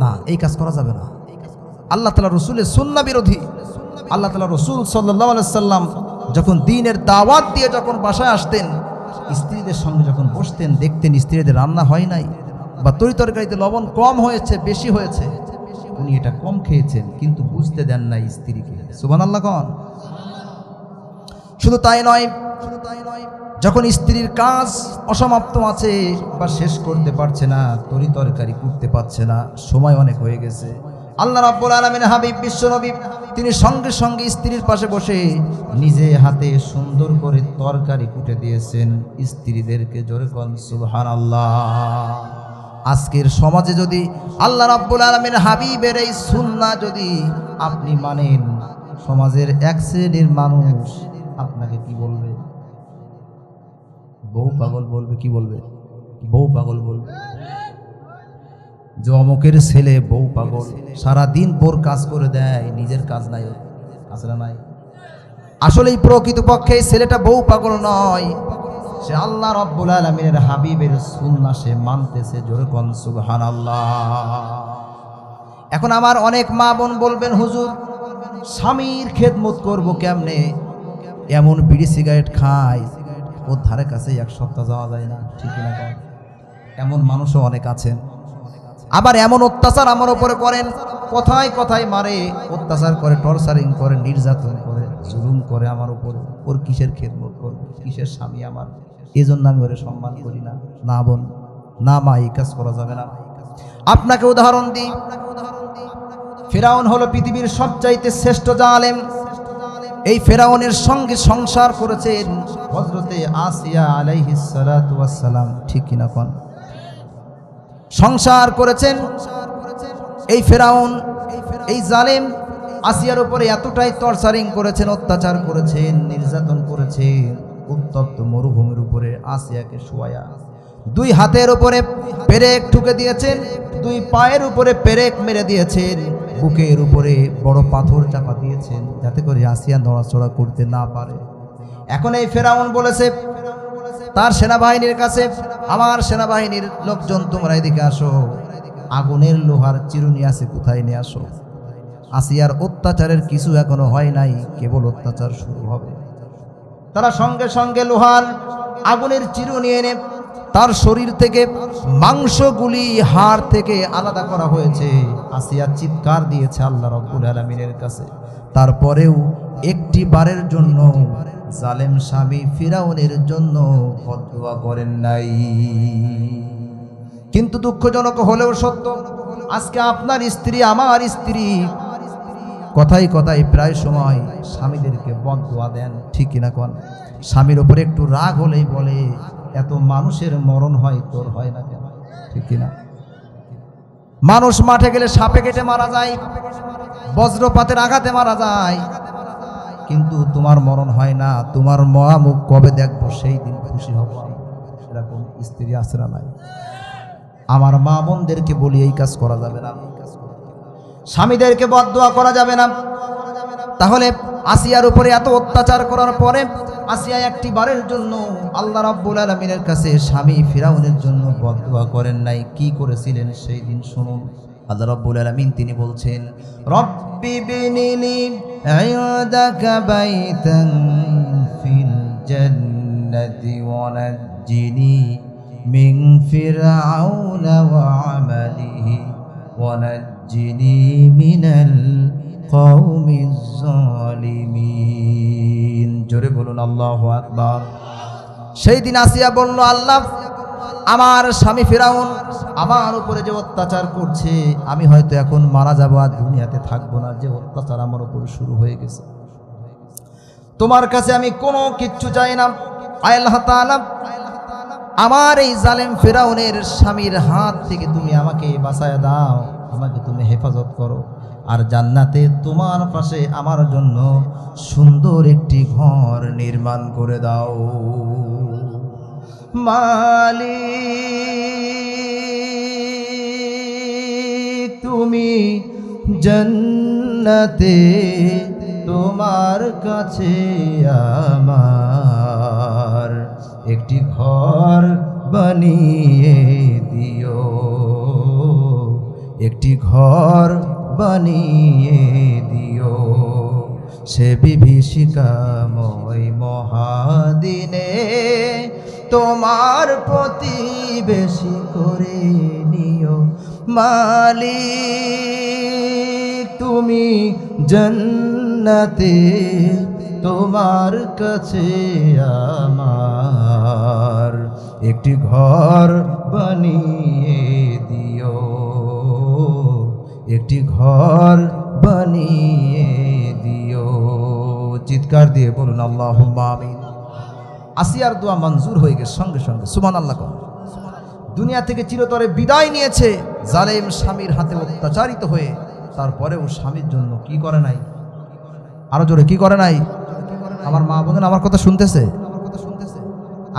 না, এই কাজ করা যাবে না, আল্লাহ তাআলা রসুলের সুন্নাহ বিরোধী। আল্লাহ তাআলা রসুল সাল্লাল্লাহু আলাইহি সাল্লাম যখন দ্বীনের দাওয়াত দিয়ে যখন বাসায় আসতেন, স্ত্রীদের সঙ্গে যখন বসতেন, দেখতেন স্ত্রীদের রান্না হয় নাই বা তরি তরকারিতে লবণ কম হয়েছে, বেশি হয়েছে, উনি এটা কম খেয়েছেন কিন্তু বুঝতে দেন নাই স্ত্রীকে। সুবহানাল্লাহ কোন? শুধু তাই নয়, যখন স্ত্রীর কাজ অসমাপ্ত আছে বা শেষ করতে পারছে না, তরি তরকারি করতে পারছে না, সময় অনেক হয়ে গেছে, আল্লাহ রাব্বুল আলামিন হাবিব বিশ্বনবী তিনি সঙ্গে সঙ্গে স্ত্রীর পাশে বসে নিজে হাতে সুন্দর করে তরকারি কুটে দিয়েছেন স্ত্রীদেরকে। জোরে কোন সুবহানাল্লাহ। আজকের সমাজে যদি আল্লাহ রাব্বুল আলামিন হাবিবের এই সুন্নাহ যদি আপনি মানেন, সমাজের এক শ্রেণীর মানুষ আপনাকে কি বলবে? বউ পাগল বলবে। কি বলবে? বউ পাগল বলবে। যে অমুকের ছেলে বউ পাগল, সারাদিন বোর কাজ করে দেয়, নিজের কাজ নাই, আসলে নাই। আসলে প্রকৃতপক্ষে ছেলেটা বউ পাগল নয়, সে আল্লাহ রাব্বুল আলামিনের হাবিবের সুন্নাহ সে মানতেছে। জোরে কোন সুবহানাল্লাহ। এখন আমার অনেক মা বোন বলবেন, হুজুর স্বামীর খেদমত করব কেমনে? এমন বিড়ি সিগারেট খায়, ওর ধারে কাছে এক সপ্তাহ যাওয়া যায় না, ঠিক না? এমন মানুষও অনেক আছেন। আবার এমন অত্যাচার আমার উপরে করেন, কথায় কথায় মারে, অত্যাচার করে, টর্চারিং করে, নির্যাতন করে, জুলুম করে আমার উপর। ওর কিসের খেদমত করবো? কিসের স্বামী আমার? এই জন্য আমি ওরে সম্মান করি না। না বোন, না মা, এই কাজ করা যাবে না। আপনাকে উদাহরণ দিই, ফিরাউন হলো পৃথিবীর সবচাইতে শ্রেষ্ঠ জালেম। এই ফিরাউনের সঙ্গে সংসার করেছেন হযরতে আসিয়া আলাইহিস সালাতু ওয়াস সালাম, ঠিক কিনা কোন? সংসার করেছেন এই ফিরাউন, এই জালেম আসিয়ার উপরে এতটাই টর্চারিং করেছেন, অত্যাচার করেছেন, নির্যাতন করেছেন। উত্তপ্ত মরুভূমির উপরে আসিয়াকে শোয়ায়া দুই হাতের উপরে পেরেক ঠুকে দিয়েছেন, দুই পায়ের উপরে পেরেক মেরে দিয়েছেন, বুকের উপরে বড় পাথর চাপা দিয়েছেন যাতে করে আসিয়া নড়াচড়া করতে না পারে। এখন এই ফিরাউন বলেছে তার সেনাবাহিনীর কাছে, আমার সেনাবাহিনীর লোকজন তোমরা এদিকে আসো, আগুনের লোহার চিরুনি আছে, কোথায় নিয়ে আসো। আসিয়ার অত্যাচারের কিছু এখনো হয় নাই, কেবল অত্যাচার শুরু হবে। তারা সঙ্গে সঙ্গে লোহার আগুনের চিরুনি এনে তার শরীর থেকে মাংসগুলি হাড় থেকে আলাদা করা হয়েছে। আসিয়া চিৎকার দিয়েছে আল্লাহ রাব্বুল আলামিনের কাছে। তারপরেও একটি বারের জন্য জালেম স্বামী ফিরাউনের জন্য বদদুয়া করেন নাই। কিন্তু দুঃখজনক হলেও সত্য, আজকে আপনার স্ত্রী, আমার স্ত্রী কথায় কথায় প্রায় সময় স্বামীদেরকে বদদুয়া দেন, ঠিক কিনা কোন? স্বামীর উপরে একটু রাগ হলেই বলে, এত মানুষের মরণ হয়, তোর হয় না কেন? ঠিক কিনা? মানুষ মাঠে গেলে সাপে কেটে মারা যায়, বজ্রপাতের আঘাতে মারা যায়, কিন্তু তোমার মরণ হয় না। তোমার মহা মুখ কবে দেখবো সেই দিন খুশি হব। এরকম স্ত্রী আছে না নাই? আমার মা বোনদেরকে বলি, এই কাজ করা যাবে না, স্বামীদেরকে বদদুয়া করা যাবে না। তাহলে আসিয়ার উপরে এত অত্যাচার করার পরে আসিয়া একটি বারের জন্য আল্লাহ রাব্বুল আলামিনের কাছে স্বামী ফিরাউনের জন্য বদদুয়া করেন নাই। কি করেছিলেন সেই দিন শুনুন। আল্লাহ রাব্বুল আলামিন তিনি বলছেন, রব্বি বিনিলি ইনদাকা বাইতান ফিল জান্নাতি ওয়া নাজ্জিনি মিন ফিরআউনা ওয়া আমালিহি ওয়া নাজ্জিনি মিনাল কওমিজ জালিমিন। জোরে বলুন আল্লাহু আকবার। সেই দিন আসিয়া বলল, আল্লাহ, আমার স্বামী ফিরাউন আমার উপরে যে অত্যাচার করছে, আমি হয়তো এখন মারা যাবো, আর দুনিয়াতে থাকবো না, যে অত্যাচার আমার উপরে শুরু হয়ে গেছে। তোমার কাছে আমি কোনো কিচ্ছু চাই না। আল্লাহ তাআলা, আমার এই জালেম ফিরাউনের স্বামীর হাত থেকে তুমি আমাকে বাঁচায় দাও, আমাকে তুমি হেফাজত করো, আর জান্নাতে তোমার পাশে আমার জন্য সুন্দর একটি ঘর নির্মাণ করে দাও। মালিক, তুমি জান্নাতে তোমার কাছে আমার একটি ঘর বানিয়ে দিও, একটি ঘর বানিয়ে দিও, সে বিভীষিকাময় মহাদিনে তোমার প্রতিবেশী করে নিও। মালিক, তুমি জান্নাতে তোমার কাছে আমার একটি ঘর বানিয়ে দিও, একটি ঘর বানিয়ে দিও। চিৎকার দিয়ে বলুন আল্লাহুম্মা আমিন। আসিয়ার দোয়া মঞ্জুর হয়ে গেছে সঙ্গে সঙ্গে, সুবহানাল্লাহ। দুনিয়া থেকে চিরতরে বিদায় নিয়েছে জালেম স্বামীর হাতে অত্যাচারিত হয়ে। তারপরেও স্বামীর জন্য কি করে নাই? আরো জোরে কি করে নাই? আমার মা বোনেরা আমার কথা শুনতেছে?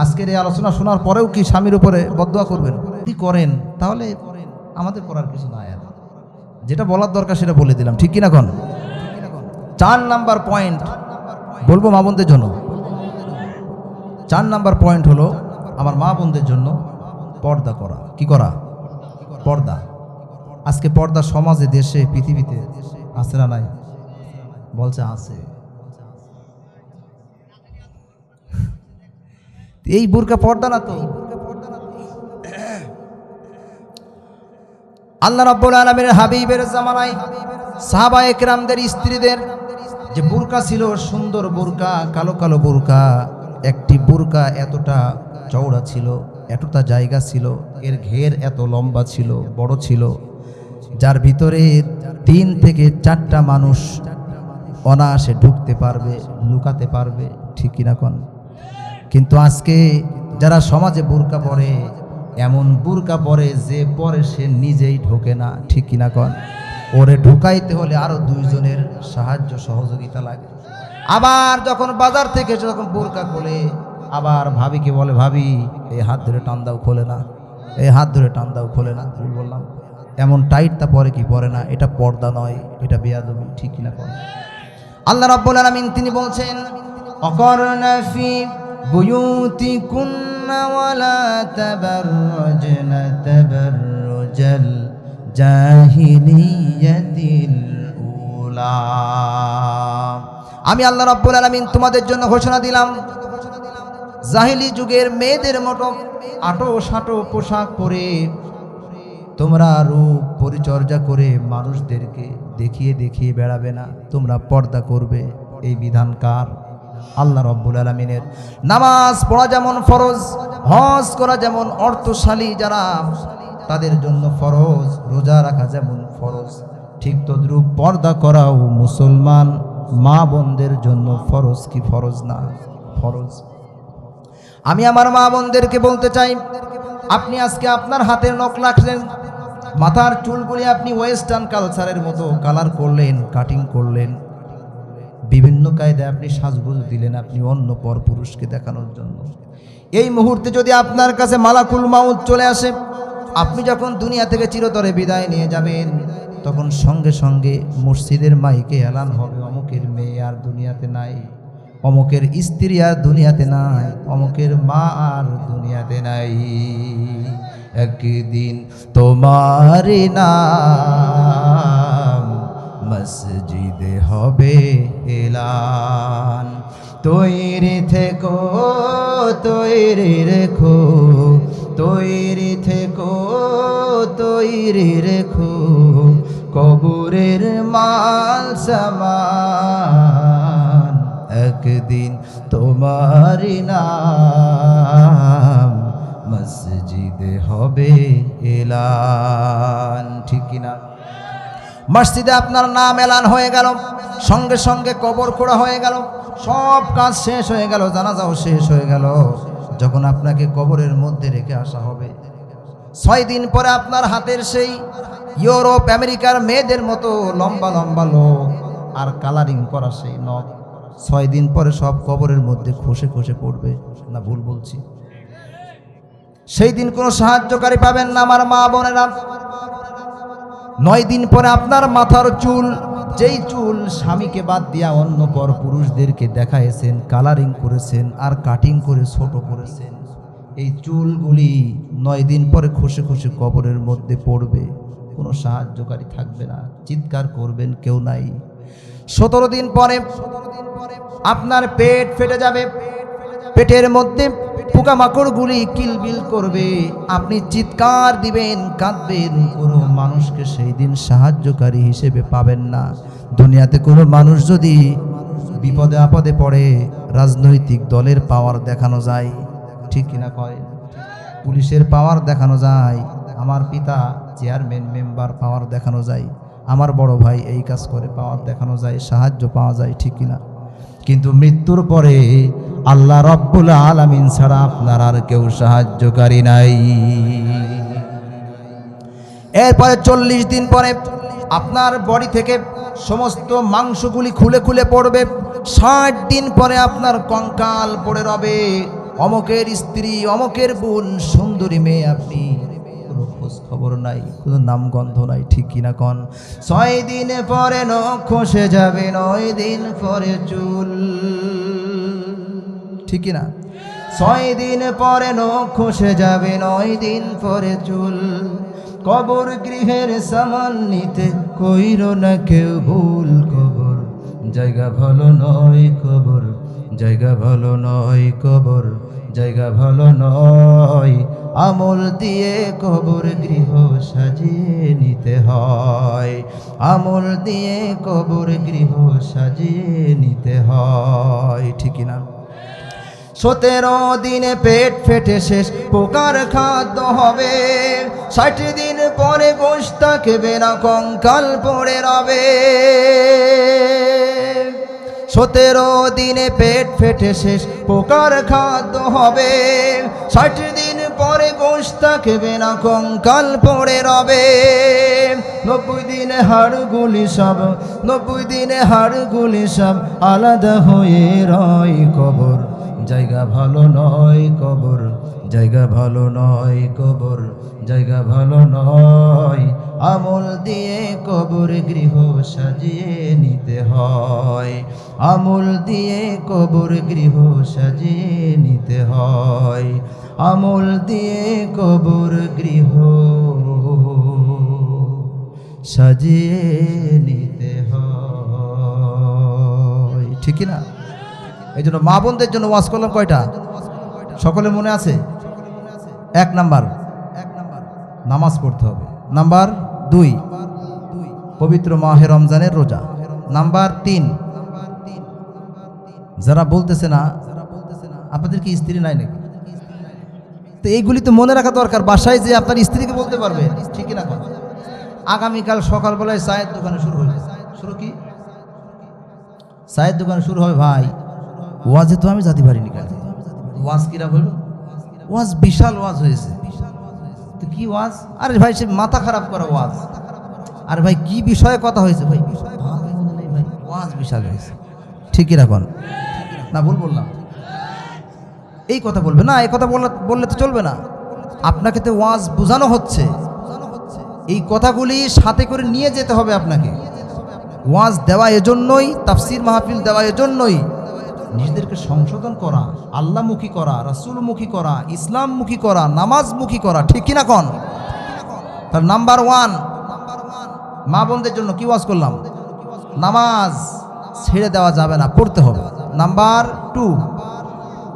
আজকের এই আলোচনা শোনার পরেও কি স্বামীর উপরে বদদোয়া করবেন? কি করেন? তাহলে আমাদের করার কিছু নাই। যেটা বলার দরকার সেটা বলে দিলাম, ঠিক কিনা কোন? 4 নাম্বার পয়েন্ট বলবো মা বোনদের জন্য। 4 নাম্বার পয়েন্ট হলো আমার মা বোনদের জন্য পর্দা করা। কি করা? পর্দা। আজকে পর্দা সমাজে, দেশে, পৃথিবীতে আছে না নাই? বলছে আছে। এই বুরকা পর্দা না তো? আল্লাহ রাব্বুল আলামিনের হাবিবের জামানায় সাহাবায়ে কেরামদের স্ত্রীদের যে বুরকা ছিল, সুন্দর বুরকা, কালো কালো বুরকা, একটি বুরকা এতটা চওড়া ছিল, এতটা জায়গা ছিল, এর ঘের এত লম্বা ছিল, বড় ছিল, যার ভিতরে 3 থেকে 4টা মানুষ অনায়াসে ঢুকতে পারবে, লুকাতে পারবে, ঠিক কিনা কোন? কিন্তু আজকে যারা সমাজে বুরকা পরে, এমন বুরকা পরে যে পরে সে নিজেই ঢোকে না, ঠিক কিনা কোন? ওরে ঢুকাইতে হলে আরো 2 জনের সাহায্য সহযোগিতা লাগে। আবার যখন বাজার থেকে যখন বুরকা খোলে, আবার ভাবিকে বলে, ভাবি এই হাত ধরে টান দাও, খোলে না, এই হাত ধরে টান দাও, খোলে না। ভুল বললাম? এমন টাইটটা পরে কি পরে না? এটা পর্দা নয়, এটা বেয়াদবি, ঠিক কিনা কোন? আল্লাহ রাব্বুল আলামিন তিনি বলছেন, অকরনা ফি বুয়ুতিকুন্না ওয়ালা তাবাররাজনা তাবাররুজাল জাহিলিয়াতিল উলা। আমি আল্লাহ রাব্বুল আলামিন তোমাদের জন্য ঘোষণা দিলাম, জাহিলি যুগের মেয়েদের মতো আটো সাটো পোশাক পরে তোমরা রূপ পরিচর্যা করে মানুষদেরকে দেখিয়ে দেখিয়ে বেড়াবে না, তোমরা পর্দা করবে। এই বিধান কার? আল্লাহ রাব্বুল আলামিনের। নামাজ পড়া যেমন ফরজ, হজ করা যেমন অর্থশালী যারা তাদের জন্য ফরজ, রোজা রাখা যেমন ফরজ, ঠিক তদ্রূপ পর্দা করাও মুসলমান মা বোনদের জন্য ফরজ। কি ফরজ না? ফরজ। আমি আমার মা বোনদেরকে বলতে চাই, আপনি আজকে আপনার হাতের নখ রাখলেন, মাথার চুলগুলি আপনি ওয়েস্টার্ন কালচারের মতো কালার করলেন, কাটিং করলেন, বিভিন্ন কায়দায় আপনি সাজগোজ দিলেন, আপনি অন্য পর পুরুষকে দেখানোর জন্য। এই মুহূর্তে যদি আপনার কাছে মালাকুল মাউত চলে আসে, আপনি যখন দুনিয়া থেকে চিরতরে বিদায় নিয়ে যাবেন, তখন সঙ্গে সঙ্গে মসজিদের মাইকে এলান হবে, অমুকের মেয়ে আর দুনিয়াতে নাই, অমুকের স্ত্রী আর দুনিয়াতে নাই, অমুকের মা আর দুনিয়াতে নাই। একদিন তোমার নাম মসজিদে হবে এলান। তৈরি থেকো, তৈরি রেখো, তৈরি থেকো, তৈরি রেখো, কবরের মাল সামান। একদিন তোমার নাম মসজিদে হবে এলান। ঠিক কিনা? মসজিদে আপনার নাম এলান হয়ে গেল, সঙ্গে সঙ্গে কবর খোঁড়া হয়ে গেল, সব কাজ শেষ হয়ে গেল, জানাজাও শেষ হয়ে গেল। যখন আপনাকে কবরের মধ্যে রেখে আসা হবে, 6 দিন পরে আপনার হাতের সেই ইউরোপ আমেরিকার মেয়েদের মতো লম্বা লম্বা লোক আর কালারিং করা সেই নখ 6 দিন পরে সব কবরের মধ্যে খসে খসে পড়বে। না ভুল বলছি? সেই দিন কোনো সাহায্যকারী পাবেন না আমার মা বোনেরা। 9 দিন পরে আপনার মাথার চুল, যেই চুল স্বামীকে বাদ দিয়া অন্য পর পুরুষদেরকে দেখাইছেন, কালারিং করেছেন আর কাটিং করে ছোট করেছেন, এই চুলগুলি 9 দিন পরে খসে খসে কবরের মধ্যে পড়বে। কোনো সাহায্যকারী থাকবে না, চিৎকার করবেন, কেউ নাই। 17 দিন পরে আপনার পেট ফেটে যাবে, পেটের মধ্যে পোকামাকড়গুলি কিলবিল করবে, আপনি চিৎকার দিবেন, কাঁদবেন, কোনো মানুষকে সেই দিন সাহায্যকারী হিসেবে পাবেন না। দুনিয়াতে কোনো মানুষ যদি বিপদে আপদে পড়ে, রাজনৈতিক দলের পাওয়ার দেখানো যায়, ঠিক কিনা কয়? পুলিশের পাওয়ার দেখানো যায়, আমার পিতা চেয়ারম্যান মেম্বার পাওয়ার দেখানো যায়, আমার বড় ভাই এই কাজ করে পাওয়ার দেখানো যায়, সাহায্য পাওয়া যায়, ঠিক কিনা? কিন্তু মৃত্যুর পরে আল্লাহ রব্বুল আলামিন ছাড়া আপনার আর কেউ সাহায্যকারী নাই। এরপরে 40 দিন পরে আপনার বডি থেকে সমস্ত মাংসগুলি খুলে খুলে পড়বে। 60 দিন পরে আপনার কঙ্কাল পড়ে রবে। অমুকের স্ত্রী, অমুকের বোন, সুন্দরী মেয়ে, আপনি কোনো খোঁজ খবর নাই, কোনো নাম গন্ধ নাই, ঠিক কিনা কন? 6 দিন পরে নখ খসে যাবে, 9 দিন পরে চুল, ঠিক কিনা? 6 দিন পরে নখ খসে যাবে, 9 দিন পরে চুল। কবর গৃহের সামান নিতে কইরো না কেউ ভুল, কবর জায়গা ভালো নয়, কবর জায়গা ভালো নয়, কবর জায়গা ভালো নয়। আমল দিয়ে কবর গৃহ সাজিয়ে নিতে হয়, আমল দিয়ে কবর গৃহ সাজিয়ে নিতে হয়, ঠিক না? 17 দিনে পেট ফেটে শেষ, পোকার খাদ্য হবে। 60 দিন পরে গোশ থাকবে না, কঙ্কাল পড়ে রবে। 17 দিনে পেট ফেটে শেষ, পোকার খাদ্য হবে। 60 দিন পরে গোশ থাকবে না, কঙ্কাল পড়ে রবে। 90 দিনে হাড়গুলি সব, 90 দিনে হাড়গুলি সব আলাদা হয়ে রয়। কবর জায়গা ভালো নয়, কবর জায়গা ভালো নয়, কবর জায়গা ভালো নয়। আমল দিয়ে কবর গৃহ সাজিয়ে নিতে হয়, আমল দিয়ে কবর গৃহ সাজিয়ে নিতে হয়, আমল দিয়ে কবর গৃহ সাজিয়ে নিতে হয়, ঠিক না? এই জন্য মা বোনদের জন্য ওয়াজ করলাম কয়টা? সকলে মনে আছে? 1 নাম্বার নামাজ পড়তে হবে। নাম্বার 2 পবিত্র মাহে রমজানের রোজা। নাম্বার 3 যারা বলতেছে না আপনাদের কি স্ত্রী নাই নাকি, তো এইগুলি তো মনে রাখা দরকার। বাসায় যে আপনার স্ত্রীকে বলতে পারবে, ঠিক না? আগামীকাল সকালবেলায় চায়ের দোকানে শুরু হবে। শুরু কি? চায়ের দোকানে শুরু হবে। ভাই ওয়াজে তো আমি যেতে পারিনি, কেন? ওয়াজ কিরা হইল? ওয়াজ বিশাল ওয়াজ হয়েছে। তো কি ওয়াজ? আরে ভাই সে মাথা খারাপ করা ওয়াজ। আরে ভাই কি বিষয়ে কথা হয়েছে? ভাই ভাই ওয়াজ বিশাল হয়েছে, ঠিকই রাখুন না? ভুল বললাম? এই কথা বলবে না, এই কথা বললে তো চলবে না। আপনাকে তো ওয়াজ বোঝানো হচ্ছে, এই কথাগুলি সাথে করে নিয়ে যেতে হবে আপনাকে। ওয়াজ দেওয়া এজন্যই, তাফসির মাহফিল দেওয়া এজন্যই নিজেদেরকে সংশোধন করা, আল্লাহমুখী করা, রাসূলমুখী করা, ইসলামমুখী করা, নামাজমুখী করা, ঠিক কিনা কন? তার নাম্বার 1 মা বোনদের জন্য কি ওয়াজ করলাম? নামাজ ছেড়ে দেওয়া যাবে না, পড়তে হবে। নাম্বার 2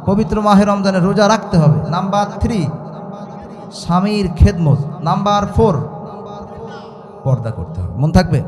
পবিত্র মাহে রমজানে রোজা রাখতে হবে। নাম্বার 3 স্বামীর খেদমত। নাম্বার 4 পর্দা করতে হবে। মন থাকবে?